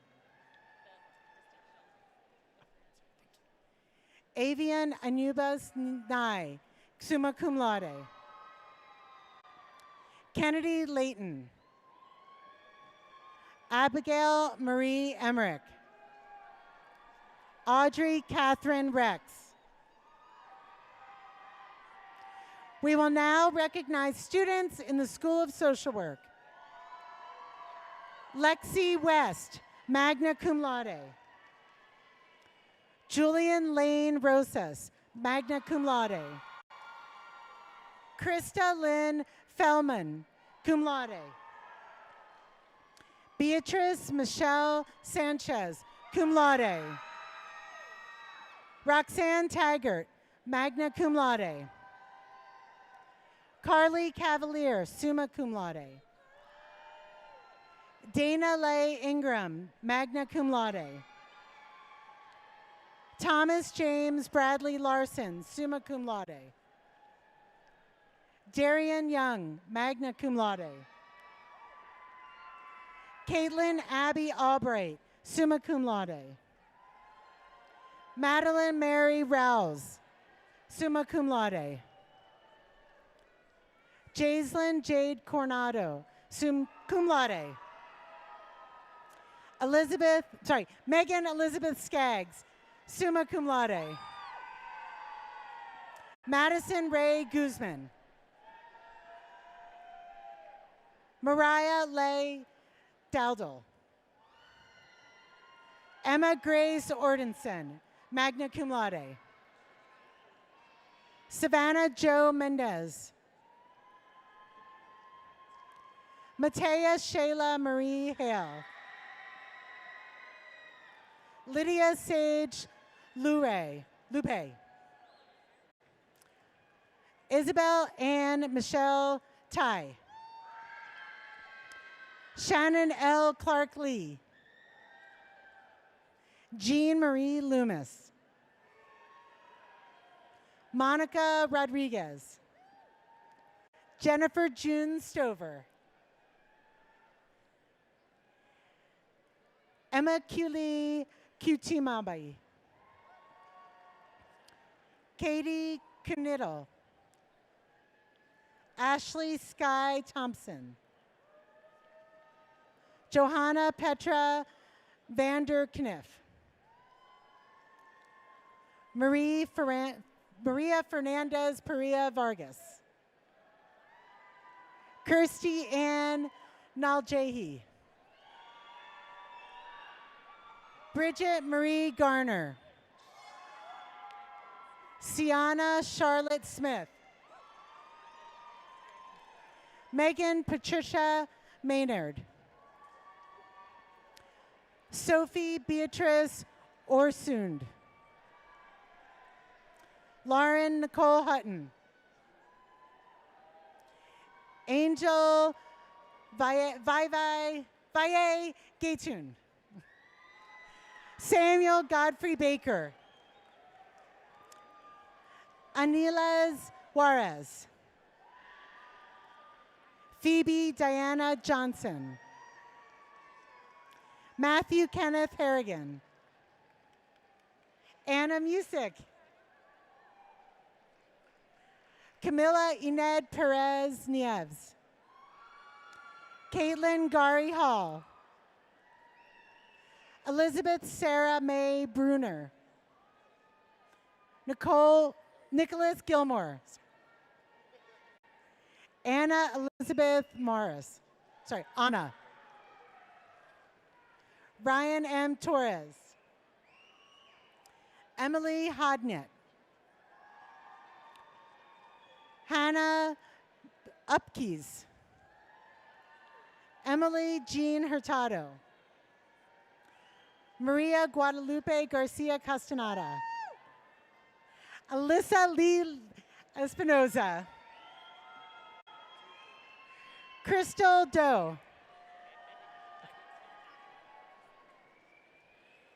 Avian Anubas Nye, summa cum laude. Kennedy Layton. Abigail Marie Emmerich. Audrey Catherine Rex. We will now recognize students in the School of Social Work. Lexi West, magna cum laude. Julian Lane Rosas, magna cum laude. Krista Lynn Fellman, cum laude. Beatrice Michelle Sanchez, cum laude. Roxanne Taggart, magna cum laude. Carly Cavalier, summa cum laude. Dana Leigh Ingram, magna cum laude. Thomas James Bradley Larson, summa cum laude. Darian Young, magna cum laude. Caitlin Abby Albright, summa cum laude. Madeline Mary Rouse, summa cum laude. Jaislyn Jade Coronado, summa cum laude. Megan Elizabeth Skaggs, summa cum laude. Madison Ray Guzman. Mariah Leigh Dowdle. Emma Grace Ordenson, magna cum laude. Savannah Jo Mendez. Matea Shayla Marie Hale. Lydia Sage Lupe. Isabel Ann Michelle Tai. Shannon L. Clark Lee. Jean Marie Loomis. Monica Rodriguez. Jennifer June Stover. Emma Kuli Kutimabai. Katie Knittel. Ashley Sky Thompson. Johanna Petra Vander Kniff. Maria Fernandez Perea Vargas. Kirsty Ann Naljehi. Bridget Marie Garner. Sienna Charlotte Smith. Megan Patricia Maynard. Sophie Beatrice Orsund. Lauren Nicole Hutton. Angel Vaye Gatun. Samuel Godfrey Baker. Aniles Juarez. Phoebe Diana Johnson. Matthew Kenneth Harrigan. Anna Music. Camilla Ened Perez Nieves. Caitlin Gari Hall. Elizabeth Sarah May Bruner. Nicholas Gilmore. Anna Elizabeth Morris. Sorry, Anna. Ryan M. Torres. Emily Hodnett. Hannah Upkeys. Emily Jean Hurtado. Maria Guadalupe Garcia Castaneda. Alyssa Lee Espinoza. Crystal Doe.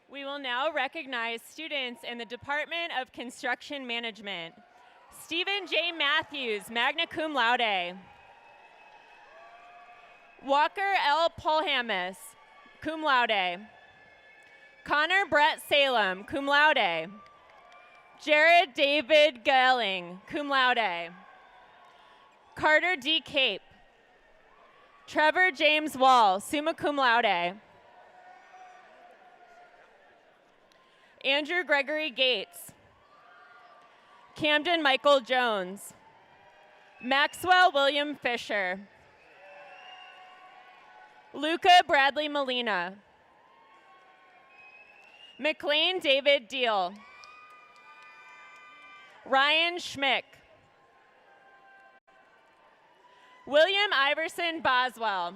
We will now recognize students in the Department of Construction Management. Stephen J. Matthews, magna cum laude. Walker L. Polhamus, cum laude. Connor Brett Salem, cum laude. Jared David Gelling, cum laude. Carter D. Cape. Trevor James Wall, summa cum laude. Andrew Gregory Gates. Camden Michael Jones. Maxwell William Fisher. Luca Bradley Molina. McLean David Deal. Ryan Schmick. William Iverson Boswell.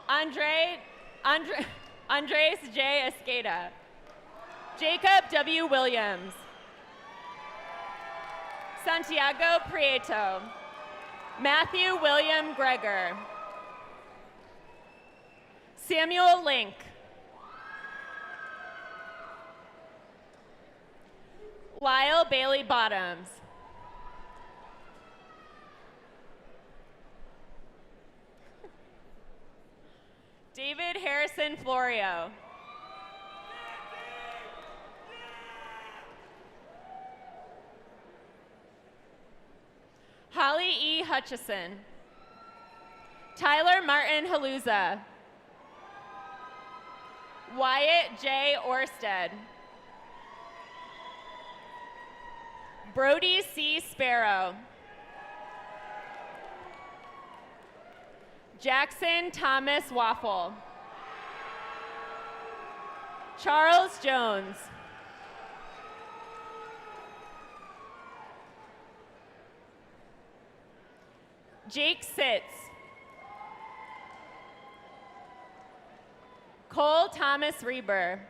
Andres J. Escada. Jacob W. Williams. Santiago Prieto. Matthew William Gregor. Samuel Link. Lyle Bailey Bottoms. David Harrison Florio. Holly E. Hutchison. Tyler Martin Haluza. Wyatt J. Orsted. Brody C. Sparrow. Jackson Thomas Waffle. Charles Jones. Jake Sitz. Cole Thomas Reber.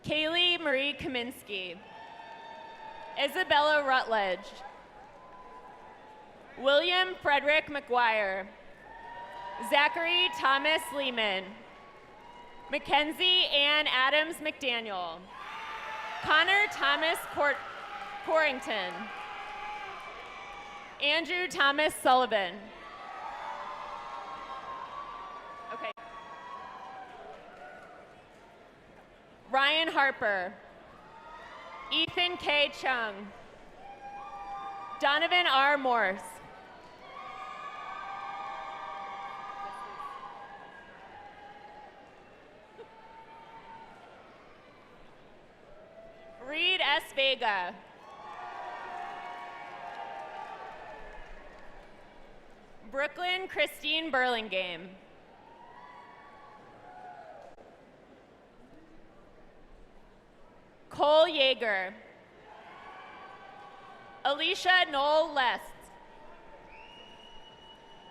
Kaylee Marie Kaminsky. Isabella Rutledge. William Frederick McGuire. Zachary Thomas Lehman. Mackenzie Ann Adams McDaniel. Connor Thomas Corrington. Andrew Thomas Sullivan. Okay. Ryan Harper. Ethan K. Chung. Donovan R. Morse. Reed S. Vega. Brooklyn Christine Burlingame. Cole Yeager. Alicia Noel Lest.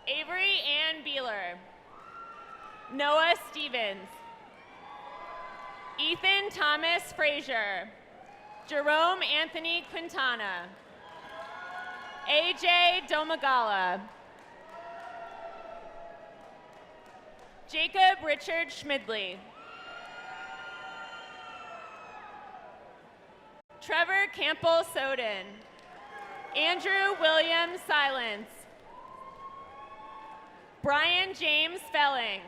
Avery Ann Beeler. Noah Stevens. Ethan Thomas Frazier. Jerome Anthony Quintana. AJ Domagala. Jacob Richard Schmidley. Trevor Campbell Soden. Andrew William Silence. Brian James Felling.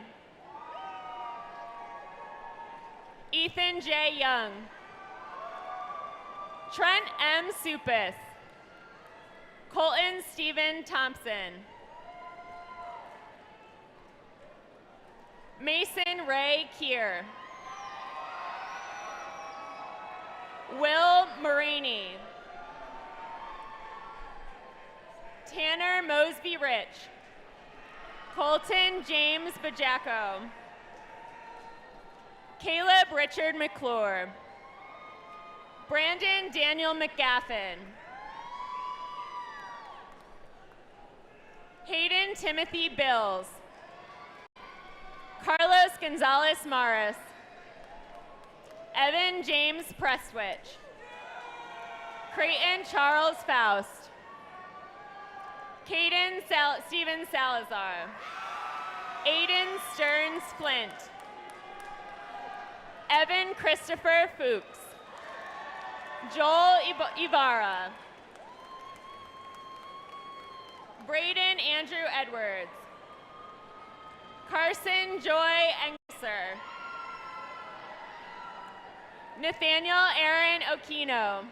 Ethan J. Young. Trent M. Supis. Colton Stephen Thompson. Mason Ray Keir. Will Marini. Tanner Mosby Rich. Colton James Bajacco. Caleb Richard McClure. Brandon Daniel McGaffin. Hayden Timothy Bills. Carlos Gonzalez Maris. Evan James Prestwich. Creighton Charles Faust. Caden Steven Salazar. Aiden Stearns Flint. Evan Christopher Fuchs. Joel Ibarra. Braden Andrew Edwards. Carson Joy Engesser. Nathaniel Aaron Okino.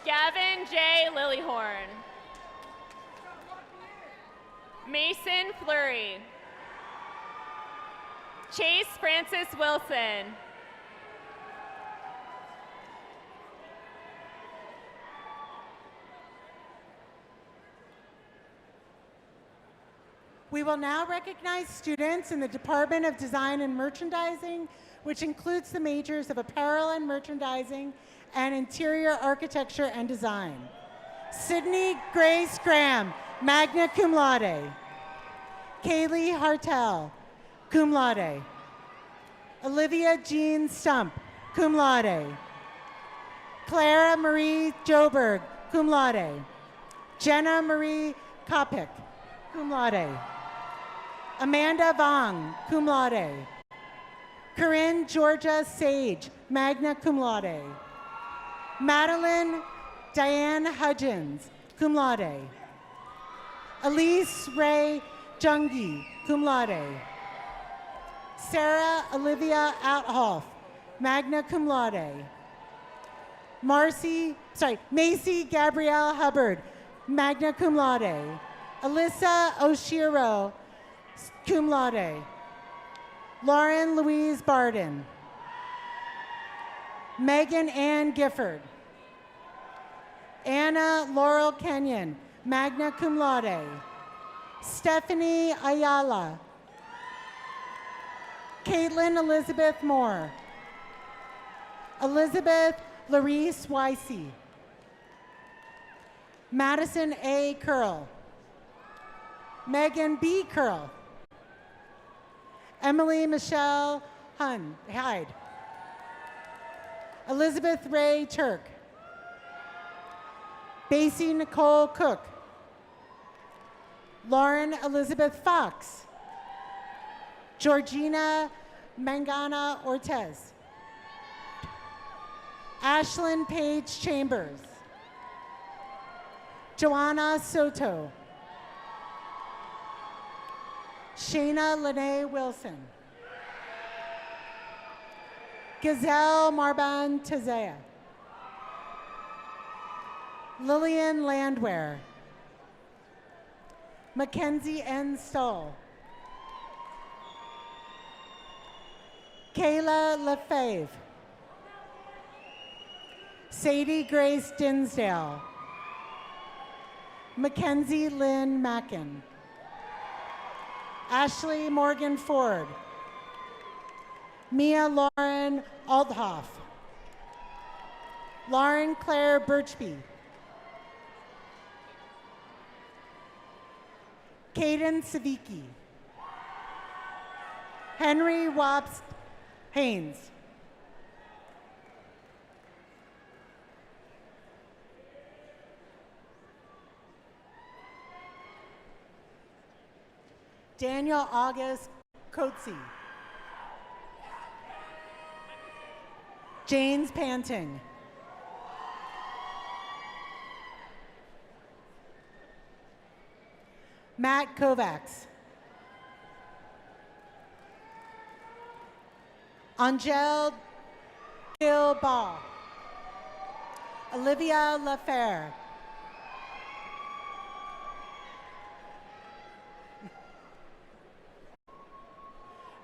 Gavin J. Lillyhorn. Mason Fleury. Chase Francis Wilson. We will now recognize students in the Department of Design and Merchandising, which includes the majors of Apparel and Merchandising and Interior Architecture and Design. Sydney Grace Graham, magna cum laude. Kaylee Hartel, cum laude. Olivia Jean Stump, cum laude. Clara Marie Joberg, cum laude. Jenna Marie Kopic, cum laude. Amanda Vong, cum laude. Corinne Georgia Sage, magna cum laude. Madeline Diane Hudgens, cum laude. Elise Ray Jungi, cum laude. Sarah Olivia Outhoff, magna cum laude. Macy Gabrielle Hubbard, magna cum laude. Alyssa Oshiro, cum laude. Lauren Louise Barden. Megan Ann Gifford. Anna Laurel Kenyon, magna cum laude. Stephanie Ayala. Caitlin Elizabeth Moore. Elizabeth Larice Weissy. Madison A. Curl. Megan B. Curl. Emily Michelle Hyde. Elizabeth Ray Turk. Basie Nicole Cook. Lauren Elizabeth Fox. Georgina Mangana Ortez. Ashlyn Page Chambers. Joanna Soto. Shayna Lene Wilson. Gazelle Marban Tazea. Lillian Landwehr. Mackenzie N. Stoll. Kayla Lefebvre. Sadie Grace Dinsdale. Mackenzie Lynn Mackin. Ashley Morgan Ford. Mia Lauren Althoff. Lauren Claire Birchby. Caden Savicki. Henry Wops Haynes. Daniel August Coetzee. James Panting. Matt Kovacs. Angel Gilbaugh. Olivia LaFair.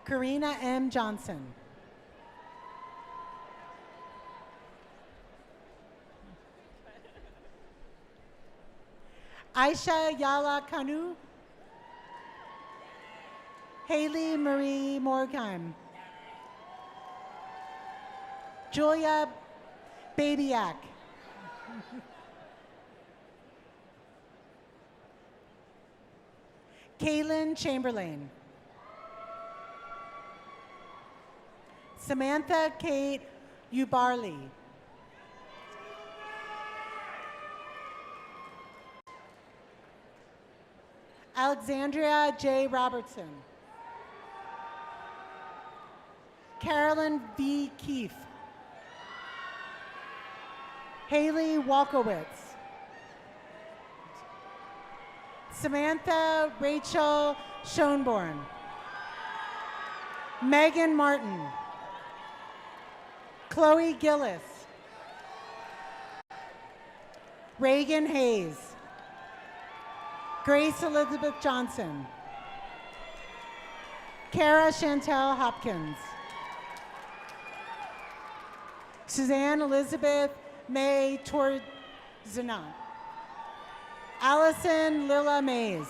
Karina M. Johnson. Aisha Yala Kanu. Haley Marie Morgheim. Julia Babyak. Kaylin Chamberlain. Samantha Kate Ubarley. Alexandria J. Robertson. Carolyn V. Keefe. Haley Walkowitz. Samantha Rachel Schoenborn. Megan Martin. Chloe Gillis. Reagan Hayes. Grace Elizabeth Johnson. Kara Chantel Hopkins. Suzanne Elizabeth May Torzinant. Allison Lilla Mays.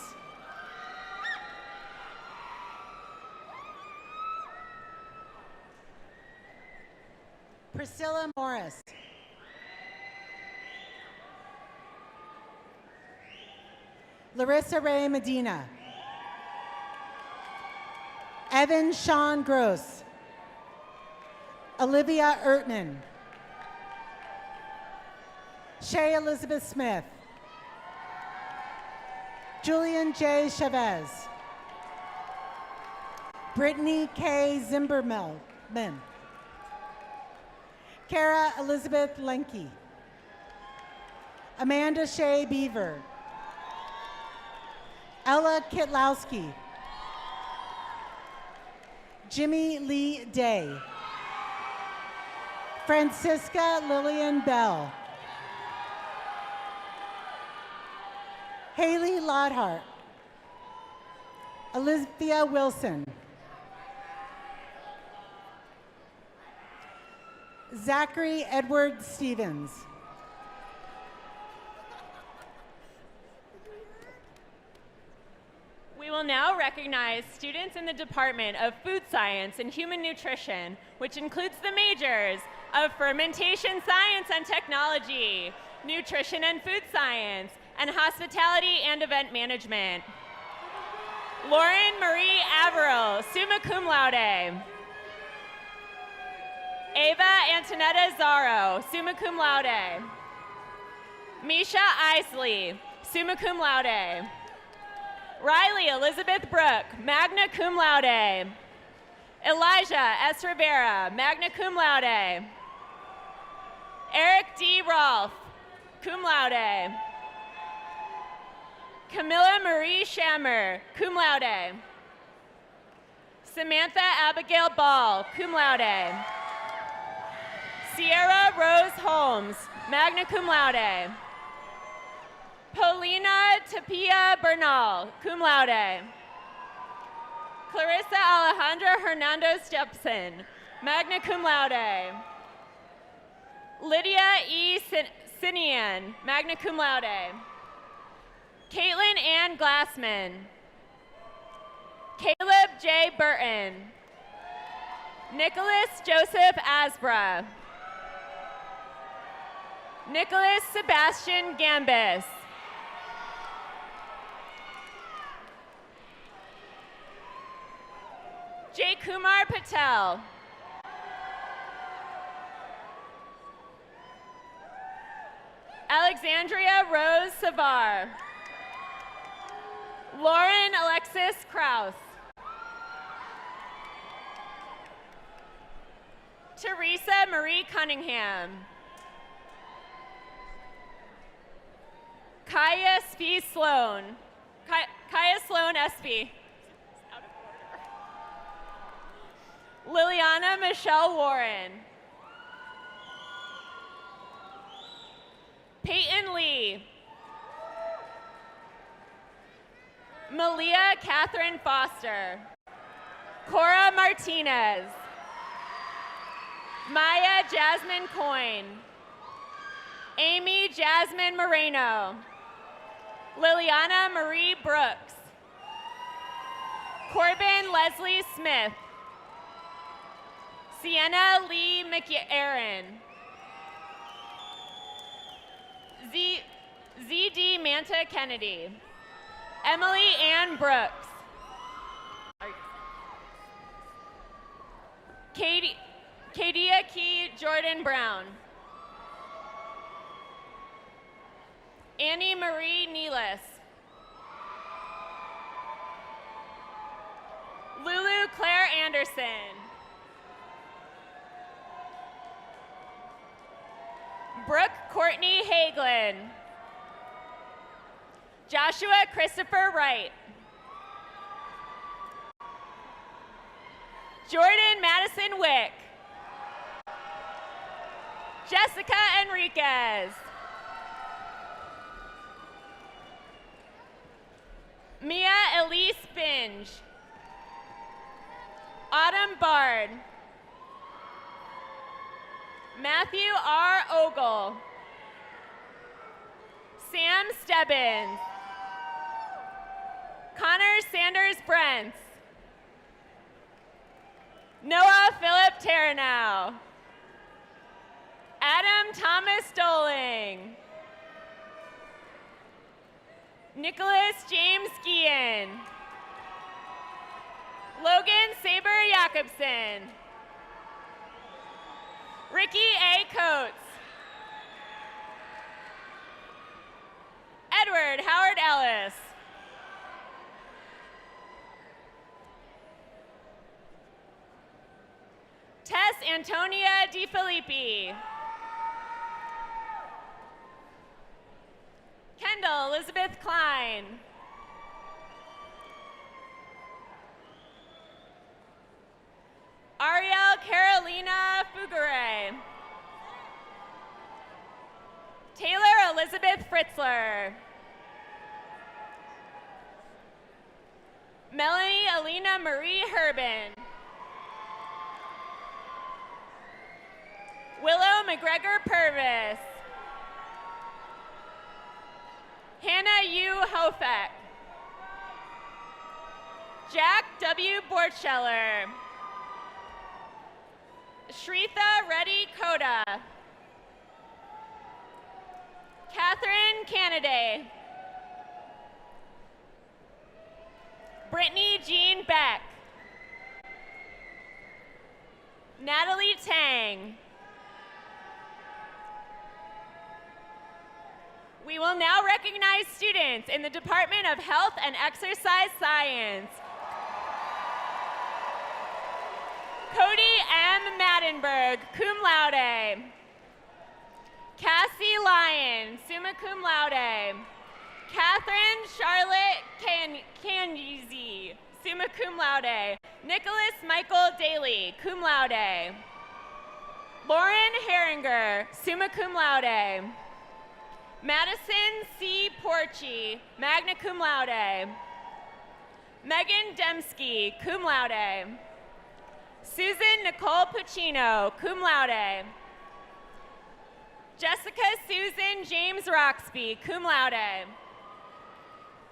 Priscilla Morris. Larissa Ray Medina. Evan Sean Gross. Olivia Ertman. Shay Elizabeth Smith. Julian J. Chavez. Brittany K. Zimberman. Kara Elizabeth Lenke. Amanda Shea Beaver. Ella Kitlowski. Jimmy Lee Day. Francisca Lillian Bell. Haley Lodhart. Olivia Wilson. Zachary Edward Stevens. We will now recognize students in the Department of Food Science and Human Nutrition, which includes the majors of Fermentation Science and Technology, Nutrition and Food Science, and Hospitality and Event Management. Lauren Marie Averill, summa cum laude. Ava Antonetta Zaro, summa cum laude. Misha Isley, summa cum laude. Riley Elizabeth Brooke, magna cum laude. Elijah S. Rivera, magna cum laude. Eric D. Rolfe, cum laude. Camilla Marie Shammer, cum laude. Samantha Abigail Ball, cum laude. Sierra Rose Holmes, magna cum laude. Paulina Tapia Bernal, cum laude. Clarissa Alejandra Hernando Stepson, magna cum laude. Lydia E. Sinian, magna cum laude. Caitlin Ann Glassman. Caleb J. Burton. Nicholas Joseph Asbra. Nicholas Sebastian Gambis. J. Kumar Patel. Alexandria Rose Savar. Lauren Alexis Kraus. Teresa Marie Cunningham. Kaya Spee Sloan. Kaya Sloan Espy. Liliana Michelle Warren. Malia Catherine Foster. Cora Martinez. Maya Jasmine Coyne. Amy Jasmine Moreno. Liliana Marie Brooks. Corbin Leslie Smith. Sienna Lee McAaron. Z.D. Manta Kennedy. Emily Ann Brooks. Kadia Key Jordan Brown. Annie Marie Nealis. Lulu Claire Anderson. Brooke Courtney Hagelin. Joshua Christopher Wright. Jordan Madison Wick. Jessica Enriquez. Mia Elise Binge. Autumn Bard. Matthew R. Ogle. Sam Stebbins. Connor Sanders Brents. Noah Philip Terranow. Adam Thomas Doling. Nicholas James Guillen. Logan Saber Jacobson. Ricky A. Coates. Edward Howard Ellis. Tess Antonia DiFilippi. Kendall Elizabeth Klein. Ariel Carolina Fugere. Taylor Elizabeth Fritzler. Melanie Alina Marie Herbin. Willow McGregor Purvis. Hannah U. Hofek. Jack W. Bortscheller. Shritha Reddy Koda. Catherine Canaday. Brittany Jean Beck. Natalie Tang. We will now recognize students in the Department of Health and Exercise Science. Cody M. Maddenberg, cum laude. Cassie Lyon, summa cum laude. Catherine Charlotte Canyezy, summa cum laude. Nicholas Michael Daly, cum laude. Lauren Herringer, summa cum laude. Madison C. Porchi, magna cum laude. Megan Dembski, cum laude. Susan Nicole Puccino, cum laude. Jessica Susan James Roxby, cum laude.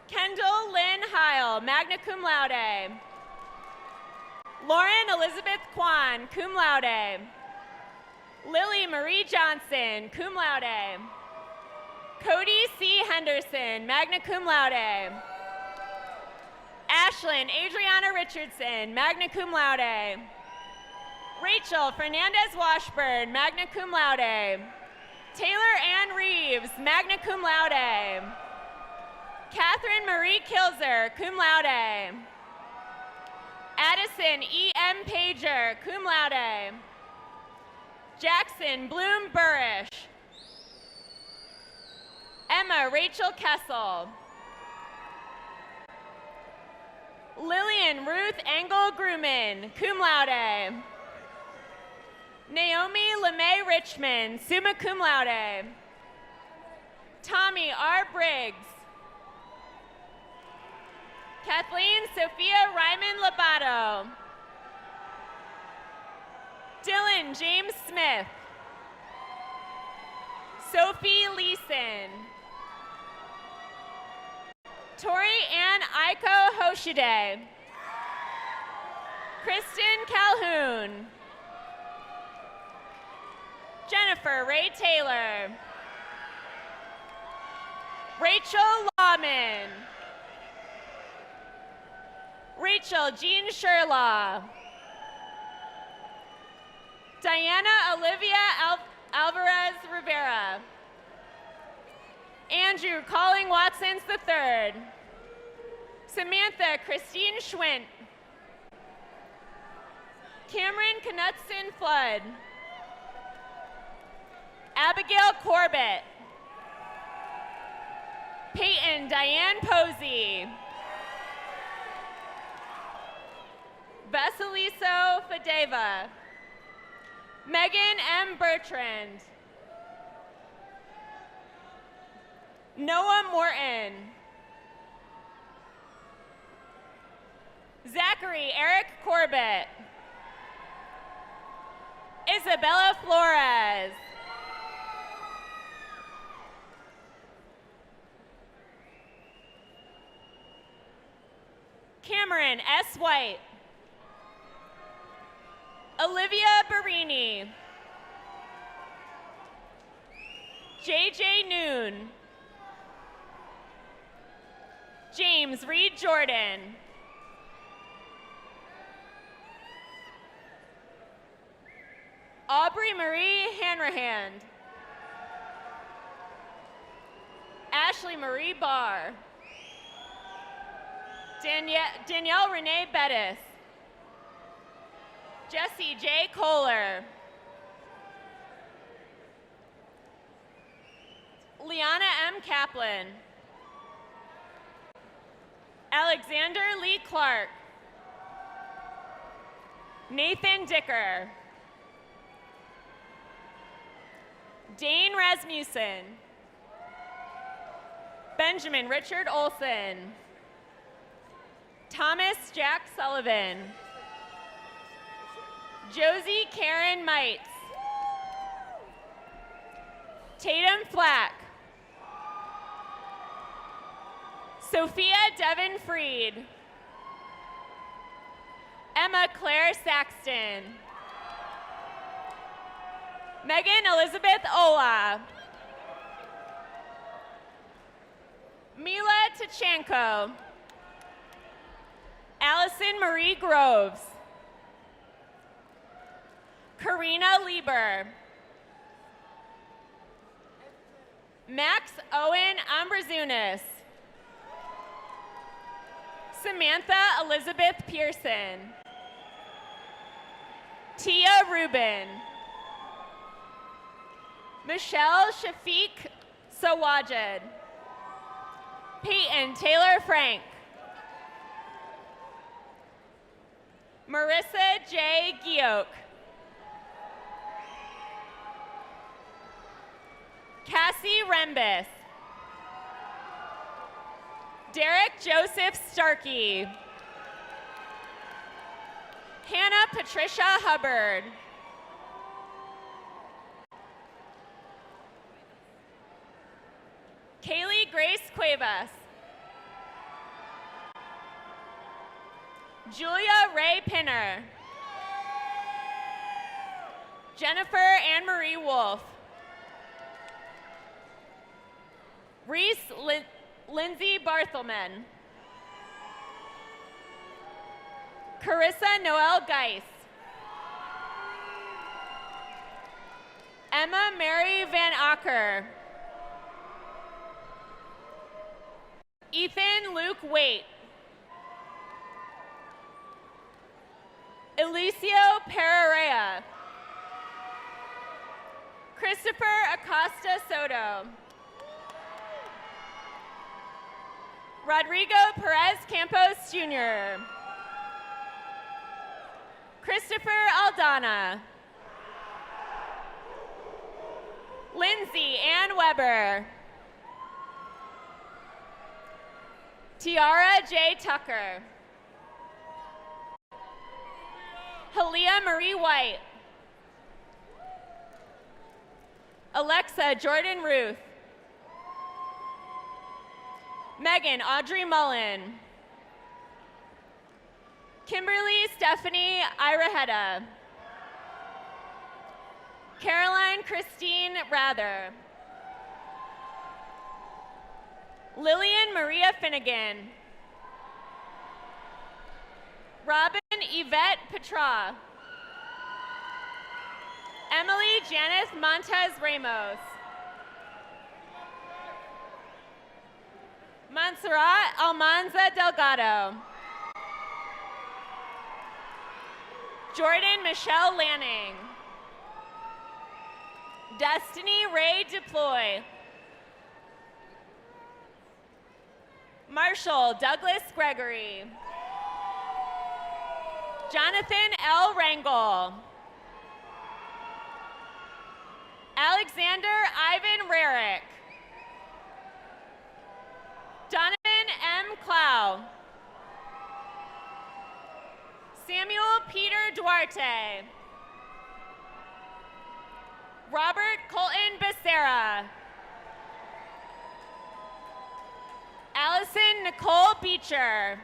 Kendall Lynn Heil, magna cum laude. Lauren Elizabeth Kwan, cum laude. Lily Marie Johnson, cum laude. Cody C. Henderson, magna cum laude. Ashlyn Adriana Richardson, magna cum laude. Rachel Fernandez Washburn, magna cum laude. Taylor Ann Reeves, magna cum laude. Catherine Marie Kilzer, cum laude. Addison E. M. Pager, cum laude. Jackson Bloom Burrish. Emma Rachel Kessel. Lillian Ruth Engel Gruman, cum laude. Naomi LeMay Richmond, summa cum laude. Tommy R. Briggs. Kathleen Sophia Ryman Labato. Dylan James Smith. Sophie Leeson. Tori Ann Aiko Hoshide. Kristen Calhoun. Jennifer Ray Taylor. Rachel Lawman. Rachel Jean Sherlaw. Diana Olivia Alvarez Rivera. Andrew Colling Watsons III. Samantha Christine Schwint. Cameron Knutson Flood. Abigail Corbett. Peyton Diane Posey. Vasiliso Fadeva. Megan M. Bertrand. Noah Morton. Zachary Eric Corbett. Isabella Flores. Cameron S. White. Olivia Barini. JJ Noon. James Reed Jordan. Aubrey Marie Hanrahan. Ashley Marie Barr. Danielle Renee Bettis. Jesse J. Kohler. Liana M. Kaplan. Alexander Lee Clark. Nathan Dicker. Dane Rasmussen. Benjamin Richard Olson. Thomas Jack Sullivan. Josie Karen Mites. Tatum Flack. Sophia Devon Freed. Emma Claire Saxton. Megan Elizabeth Ola. Mila Tachenko. Allison Marie Groves. Karina Lieber. Max Owen Ambrazunas. Samantha Elizabeth Pearson. Tia Rubin. Michelle Shafiq Sawajed. Peyton Taylor Frank. Marissa J. Gioke. Cassie Rembis. Derek Joseph Starkey. Hannah Patricia Hubbard. Kaylee Grace Cuevas. Julia Ray Pinner. Jennifer Anne Marie Wolf. Reese Lindsay Barthelman. Carissa Noel Geis. Emma Mary Van Acker. Ethan Luke Waite. Eliseo Pereira. Christopher Acosta Soto. Rodrigo Perez Campos Jr. Christopher Aldana. Lindsay Ann Weber. Tiara J. Tucker. Halia Marie White. Alexa Jordan Ruth. Megan Audrey Mullen. Kimberly Stephanie Iraheta. Caroline Christine Rather. Lillian Maria Finnegan. Robin Yvette Petra. Emily Janice Montez Ramos. Montserrat Almanza Delgado. Jordan Michelle Lanning. Destiny Ray Deploy. Marshall Douglas Gregory. Jonathan L. Rangel. Alexander Ivan Rarick. Donovan M. Clow. Samuel Peter Duarte. Robert Colton Becerra. Allison Nicole Beecher.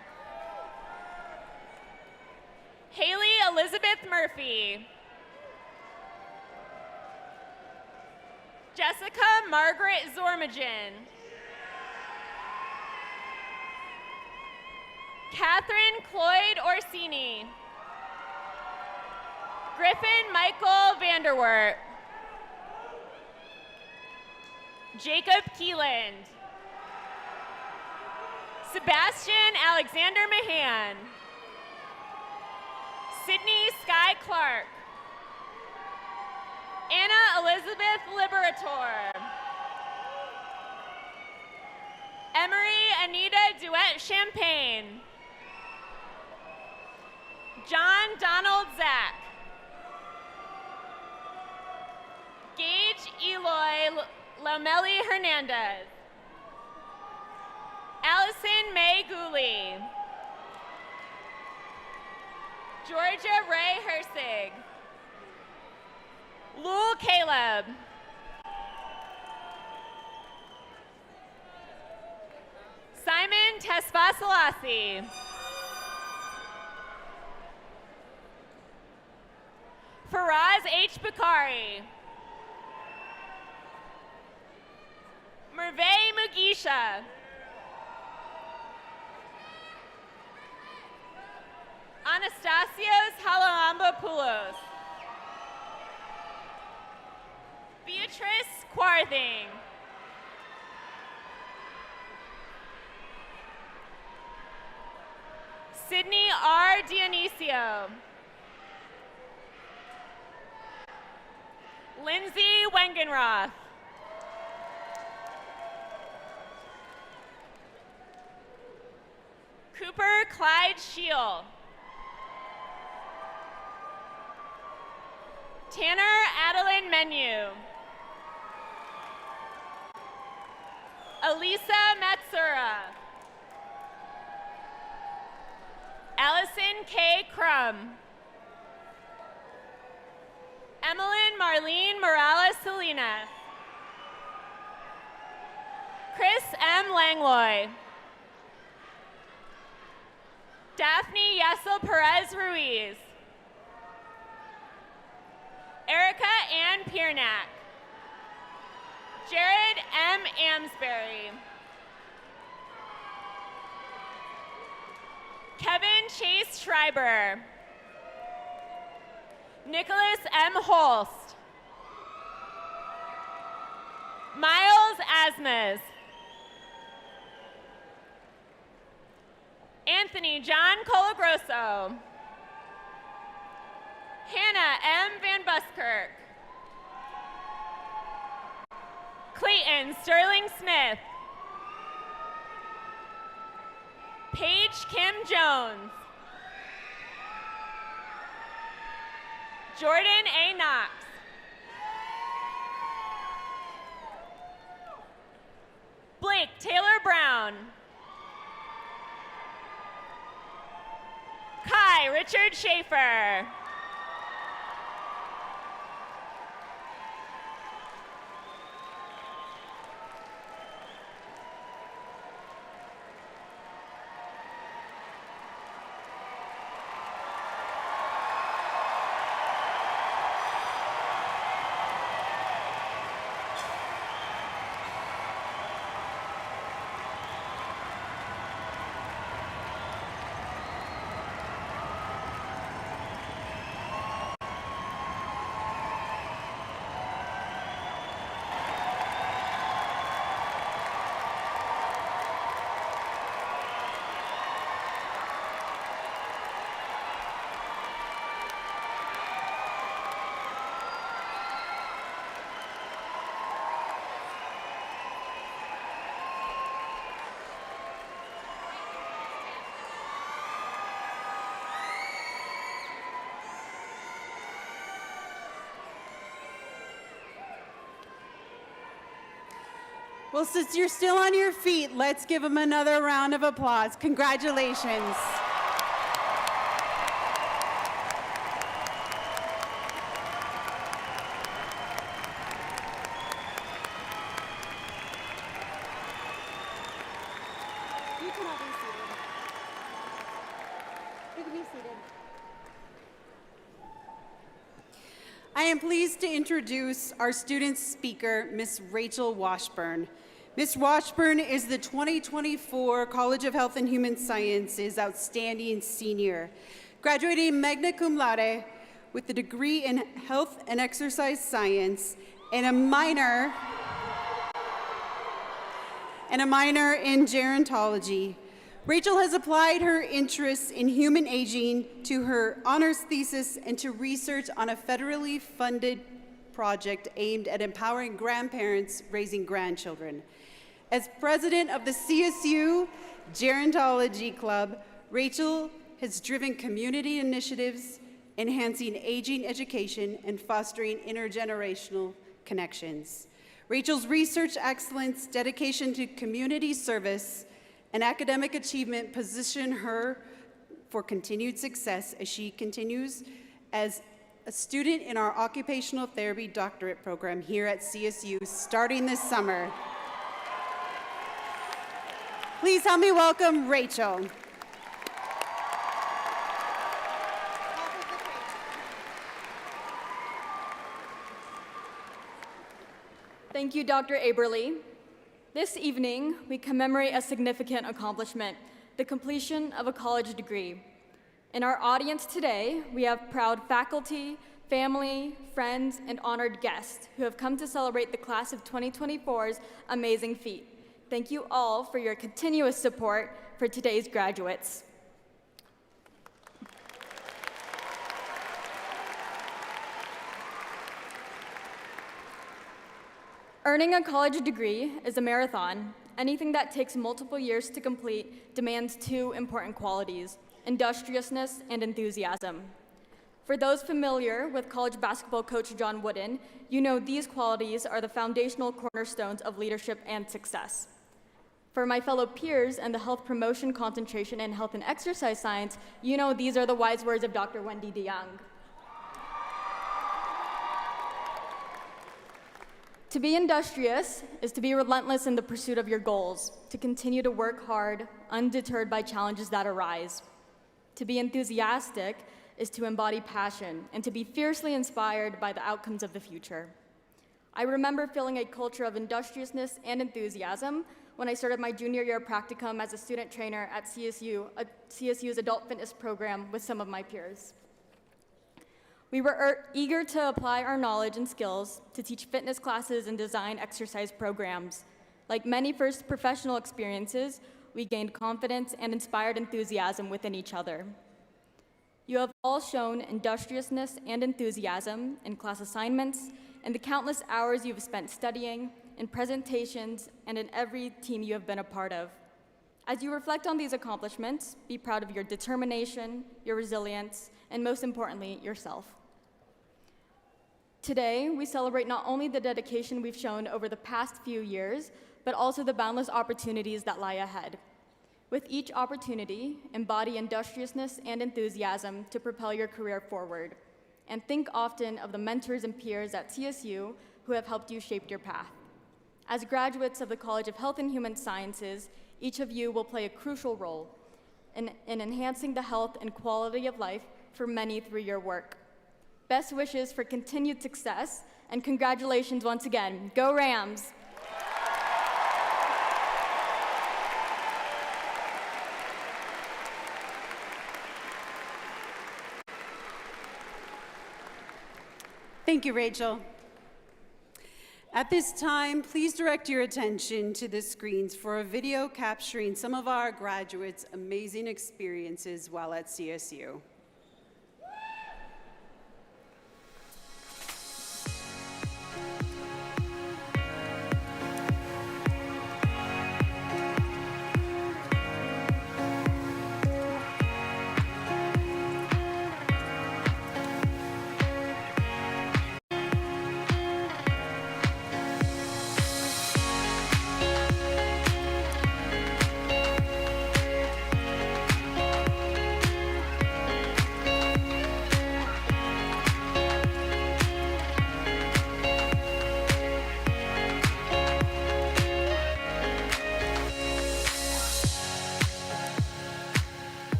Haley Elizabeth Murphy. Jessica Margaret Zormagen. Catherine Cloyd Orsini. Griffin Michael Vanderwert. Jacob Keeland. Sebastian Alexander Mahan. Sydney Sky Clark. Anna Elizabeth Liberator. Emery Anita Duet Champagne. John Donald Zach. Gage Eloy Lomeli Hernandez. Allison May Gooley. Georgia Ray Hersig. Lul Caleb. Simon Tesfasalasi. Faraz H. Bakari. Merve Mugisha. Anastasios Halambopoulos. Beatrice Quarthing. Sydney R. Dionisio. Lindsay Wengenroth. Cooper Clyde Scheel. Tanner Adeline Menu. Elisa Matsura. Allison K. Crum. Emmeline Marlene Morales Salinas. Chris M. Langloy. Daphne Yesel Perez Ruiz. Erica Ann Piernack. Jared M. Amsbury. Kevin Chase Schreiber. Nicholas M. Holst. Miles Asmus. Anthony John Colagrosso. Hannah M. Van Buskirk. Clayton Sterling Smith. Paige Kim Jones. Jordan A. Knox. Blake Taylor Brown. Richard Schaefer. Well, since you're still on your feet, let's give them another round of applause. Congratulations. You can all be seated. You can be seated. I am pleased to introduce our student speaker, Ms. Rachel Washburn. Ms. Washburn is the 2024 College of Health and Human Sciences Outstanding Senior, graduating magna cum laude with a degree in Health and Exercise Science and a minor in gerontology. Rachel has applied her interests in human aging to her honors thesis and to research on a federally funded project aimed at empowering grandparents raising grandchildren. As president of the CSU Gerontology Club, Rachel has driven community initiatives, enhancing aging education and fostering intergenerational connections. Rachel's research excellence, dedication to community service, and academic achievement position her for continued success as she continues as a student in our occupational therapy doctorate program here at CSU starting this summer. Please help me welcome Rachel. Thank you, Dr. Aberly. This evening, we commemorate a significant accomplishment, the completion of a college degree. In our audience today, we have proud faculty, family, friends, and honored guests who have come to celebrate the class of 2024's amazing feat. Thank you all for your continuous support for today's graduates. Earning a college degree is a marathon. Anything that takes multiple years to complete demands two important qualities: industriousness and enthusiasm. For those familiar with college basketball coach John Wooden, you know these qualities are the foundational cornerstones of leadership and success. For my fellow peers in the health promotion concentration in health and exercise science, you know these are the wise words of Dr. Wendy DeYoung. To be industrious is to be relentless in the pursuit of your goals, to continue to work hard, undeterred by challenges that arise. To be enthusiastic is to embody passion and to be fiercely inspired by the outcomes of the future. I remember feeling a culture of industriousness and enthusiasm when I started my junior year practicum as a student trainer at CSU's adult fitness program with some of my peers. We were eager to apply our knowledge and skills to teach fitness classes and design exercise programs. Like many first professional experiences, we gained confidence and inspired enthusiasm within each other. You have all shown industriousness and enthusiasm in class assignments and the countless hours you've spent studying, in presentations, and in every team you have been a part of. As you reflect on these accomplishments, be proud of your determination, your resilience, and most importantly, yourself. Today, we celebrate not only the dedication we've shown over the past few years, but also the boundless opportunities that lie ahead. With each opportunity, embody industriousness and enthusiasm to propel your career forward. And think often of the mentors and peers at CSU who have helped you shape your path. As graduates of the College of Health and Human Sciences, each of you will play a crucial role in enhancing the health and quality of life for many through your work. Best wishes for continued success, and congratulations once again. Go Rams! Thank you, Rachel. At this time, please direct your attention to the screens for a video capturing some of our graduates' amazing experiences while at CSU.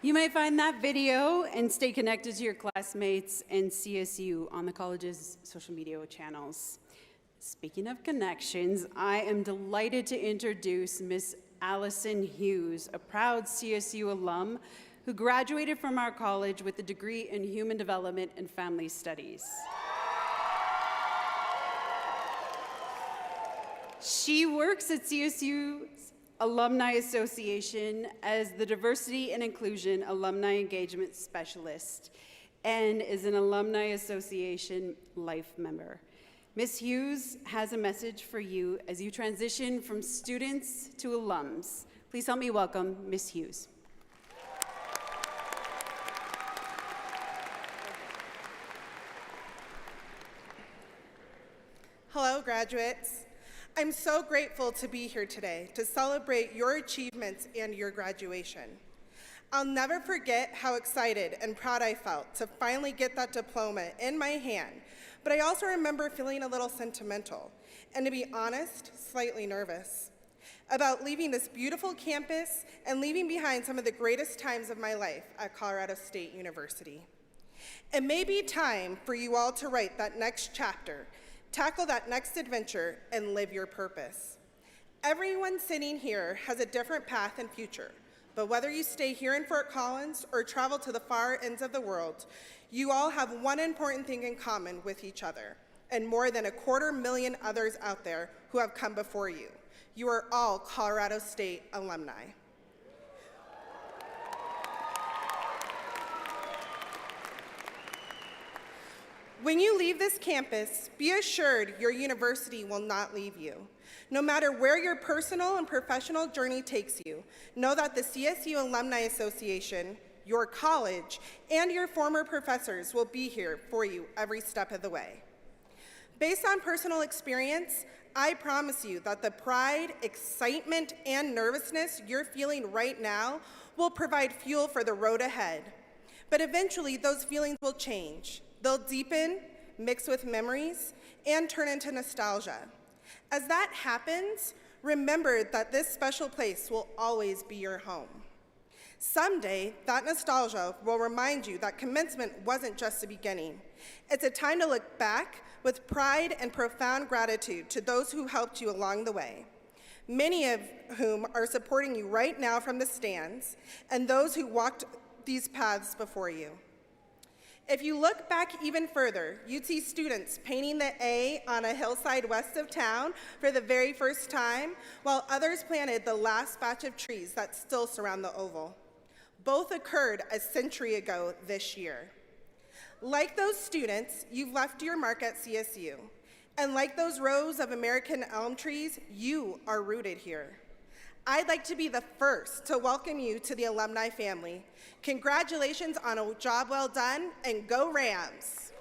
You may find that video and stay connected to your classmates and CSU on the college's social media channels. Speaking of connections, I am delighted to introduce Miss Allison Hughes, a proud CSU alum who graduated from our college with a degree in Human Development and Family Studies. She works at CSU's Alumni Association as the Diversity and Inclusion Alumni Engagement Specialist and is an Alumni Association Life member. Ms. Hughes has a message for you as you transition from students to alums. Please help me welcome Ms. Hughes. Hello, graduates. I'm so grateful to be here today to celebrate your achievements and your graduation. I'll never forget how excited and proud I felt to finally get that diploma in my hand, but I also remember feeling a little sentimental, and to be honest, slightly nervous about leaving this beautiful campus and leaving behind some of the greatest times of my life at Colorado State University. It may be time for you all to write that next chapter, tackle that next adventure, and live your purpose. Everyone sitting here has a different path and future, but whether you stay here in Fort Collins or travel to the far ends of the world, you all have one important thing in common with each other, and more than 250,000 others out there who have come before you. You are all Colorado State alumni. When you leave this campus, be assured your university will not leave you. No matter where your personal and professional journey takes you, know that the CSU Alumni Association, your college, and your former professors will be here for you every step of the way. Based on personal experience, I promise you that the pride, excitement, and nervousness you're feeling right now will provide fuel for the road ahead. But eventually, those feelings will change. They'll deepen, mix with memories, and turn into nostalgia. As that happens, remember that this special place will always be your home. Someday, that nostalgia will remind you that commencement wasn't just the beginning. It's a time to look back with pride and profound gratitude to those who helped you along the way, many of whom are supporting you right now from the stands, and those who walked these paths before you. If you look back even further, you'd see students painting the A on a hillside west of town for the very first time, while others planted the last batch of trees that still surround the oval. Both occurred a century ago this year. Like those students, you've left your mark at CSU. And like those rows of American elm trees, you are rooted here. I'd like to be the first to welcome you to the alumni family. Congratulations on a job well done, and go Rams!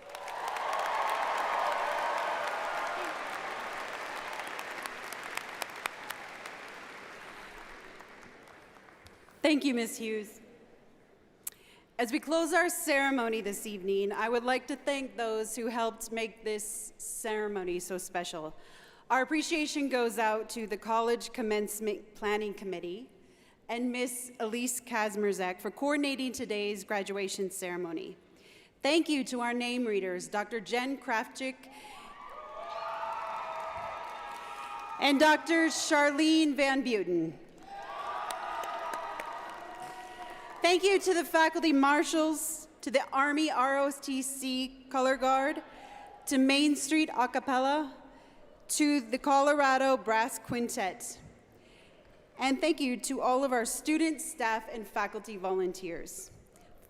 Thank you, Ms. Hughes. As we close our ceremony this evening, I would like to thank those who helped make this ceremony so special. Our appreciation goes out to the College Commencement Planning Committee and Ms. Elise Kazmerzak for coordinating today's graduation ceremony. Thank you to our name readers, Dr. Jen Krafchick and Dr. Charlene Van Buiten. Thank you to the faculty marshals, to the Army ROTC Color Guard, to Main Street A Cappella, to the Colorado Brass Quintet. And thank you to all of our students, staff, and faculty volunteers.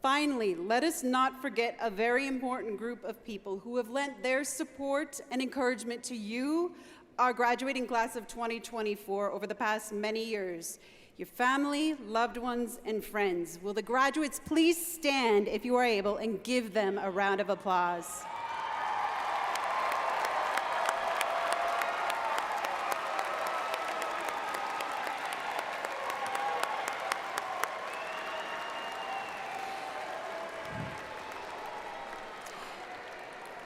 Finally, let us not forget a very important group of people who have lent their support and encouragement to you, our graduating class of 2024, over the past many years. Your family, loved ones, and friends. Will the graduates please stand if you are able and give them a round of applause.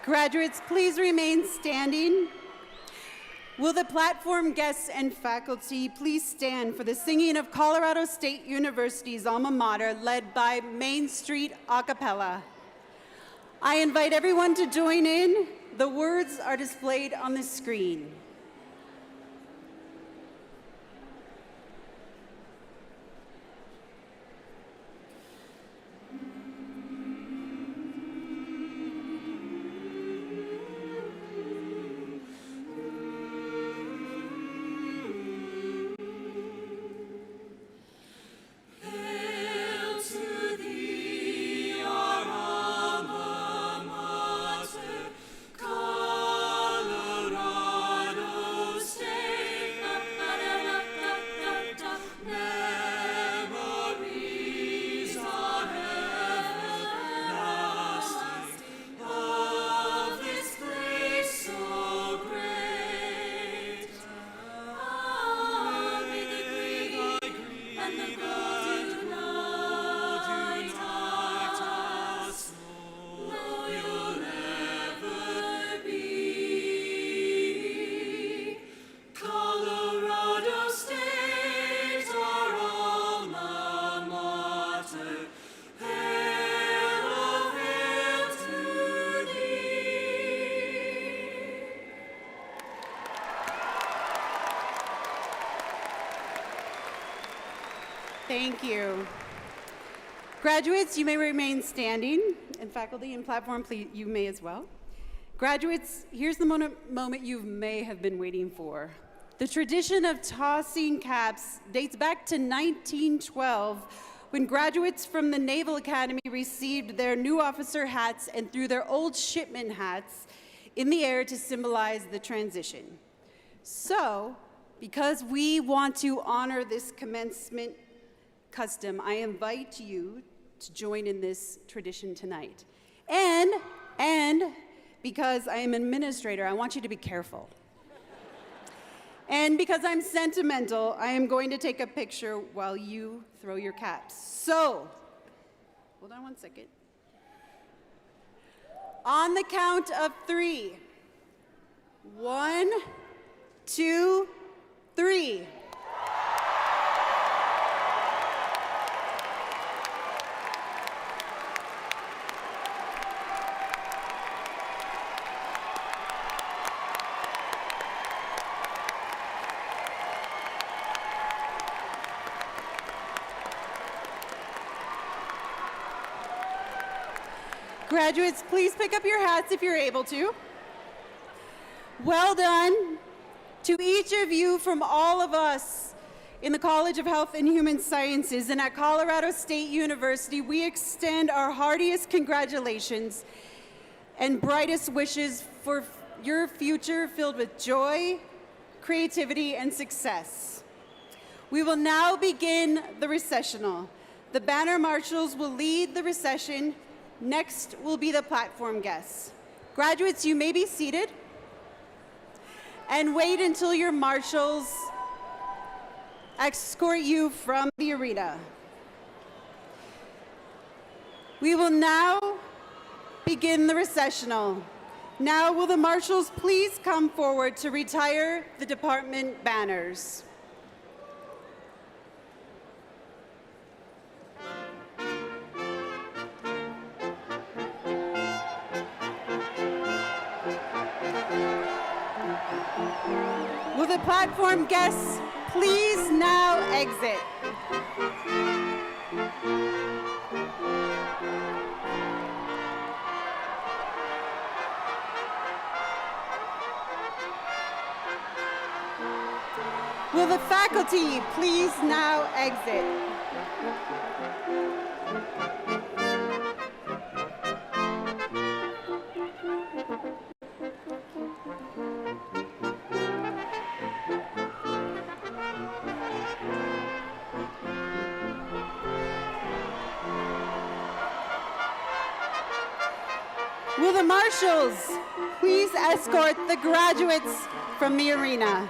Graduates, please remain standing. Will the platform guests and faculty please stand for the singing of Colorado State University's alma mater, led by Main Street A Cappella. I invite everyone to join in. The words are displayed on the screen. Thank you. Graduates, you may remain standing, and faculty and platform, please, you may as well. Graduates, here's the moment you may have been waiting for. The tradition of tossing caps dates back to 1912, when graduates from the Naval Academy received their new officer hats and threw their old shipman hats in the air to symbolize the transition. So, because we want to honor this commencement custom, I invite you to join in this tradition tonight. And because I am an administrator, I want you to be careful. And because I'm sentimental, I am going to take a picture while you throw your caps. So, hold on one second. On the count of 3. 1, 2, 3. Graduates, please pick up your hats if you're able to. Well done. To each of you from all of us in the College of Health and Human Sciences and at Colorado State University, we extend our heartiest congratulations and brightest wishes for your future filled with joy, creativity, and success. We will now begin the recessional. The banner marshals will lead the recession. Next will be the platform guests. Graduates, you may be seated and wait until your marshals escort you from the arena. We will now begin the recessional. Now will the marshals please come forward to retire the department banners. Will the platform guests please now exit? Will the faculty please now exit? Will the marshals please escort the graduates from the arena?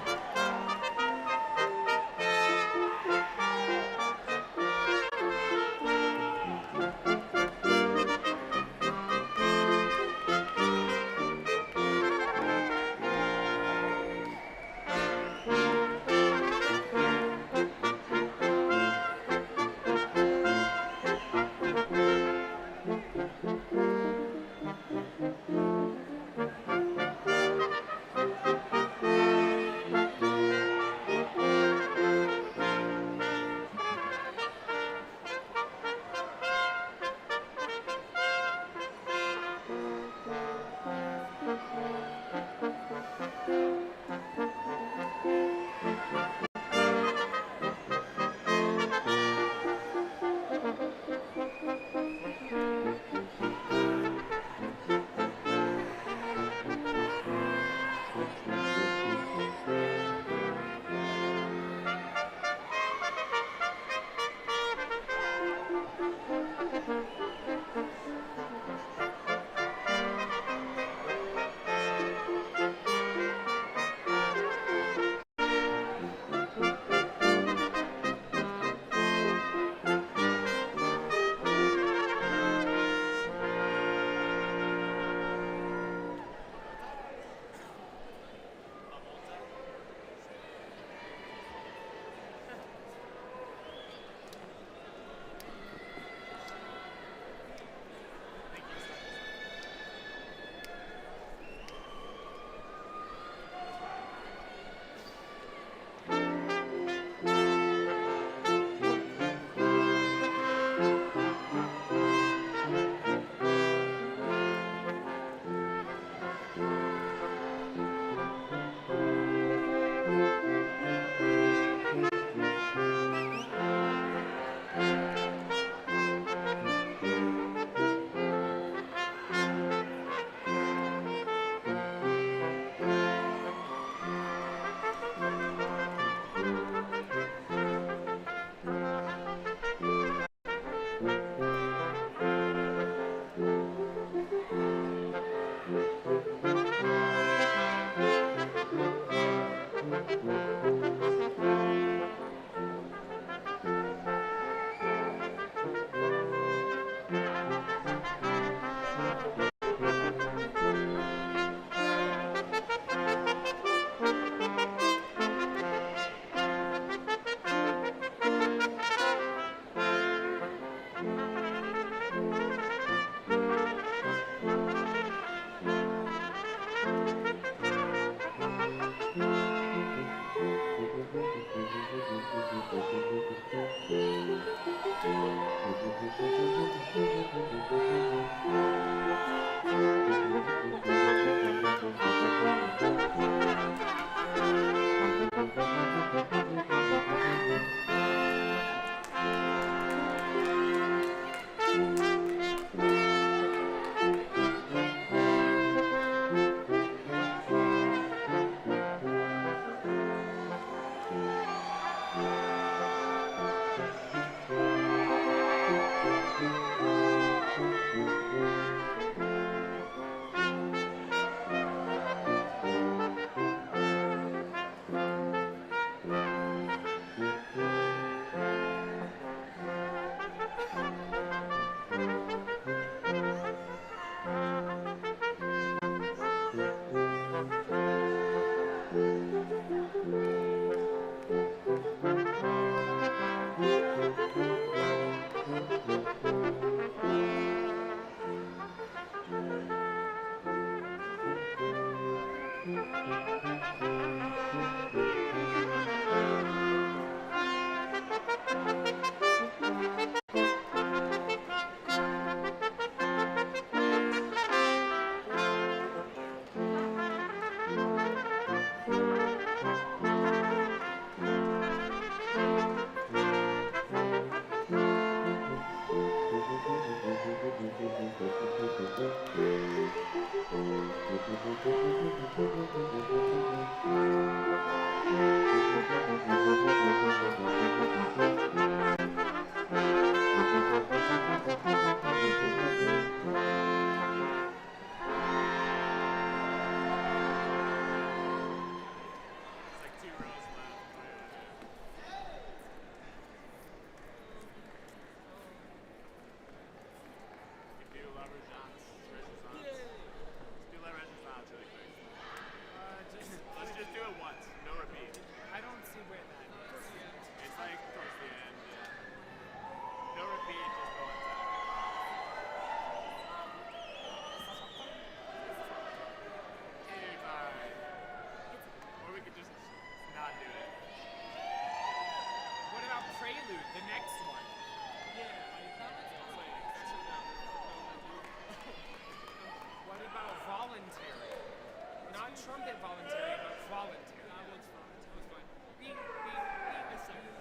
Trumpet voluntary, but voluntary. That one's fine. That one's fine. Being a second.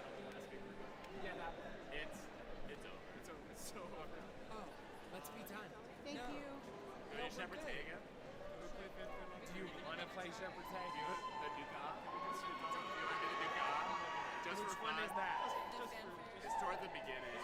Yeah, that one. It's over. It's over. It's so over. Oh, let's be done. Thank you. Do you Shepherd's again? Do you want to play Shepherd's Hay? Do it. The Ducat? You want to do the Ducat? Just Which for fun. one is that? It's toward the beginning.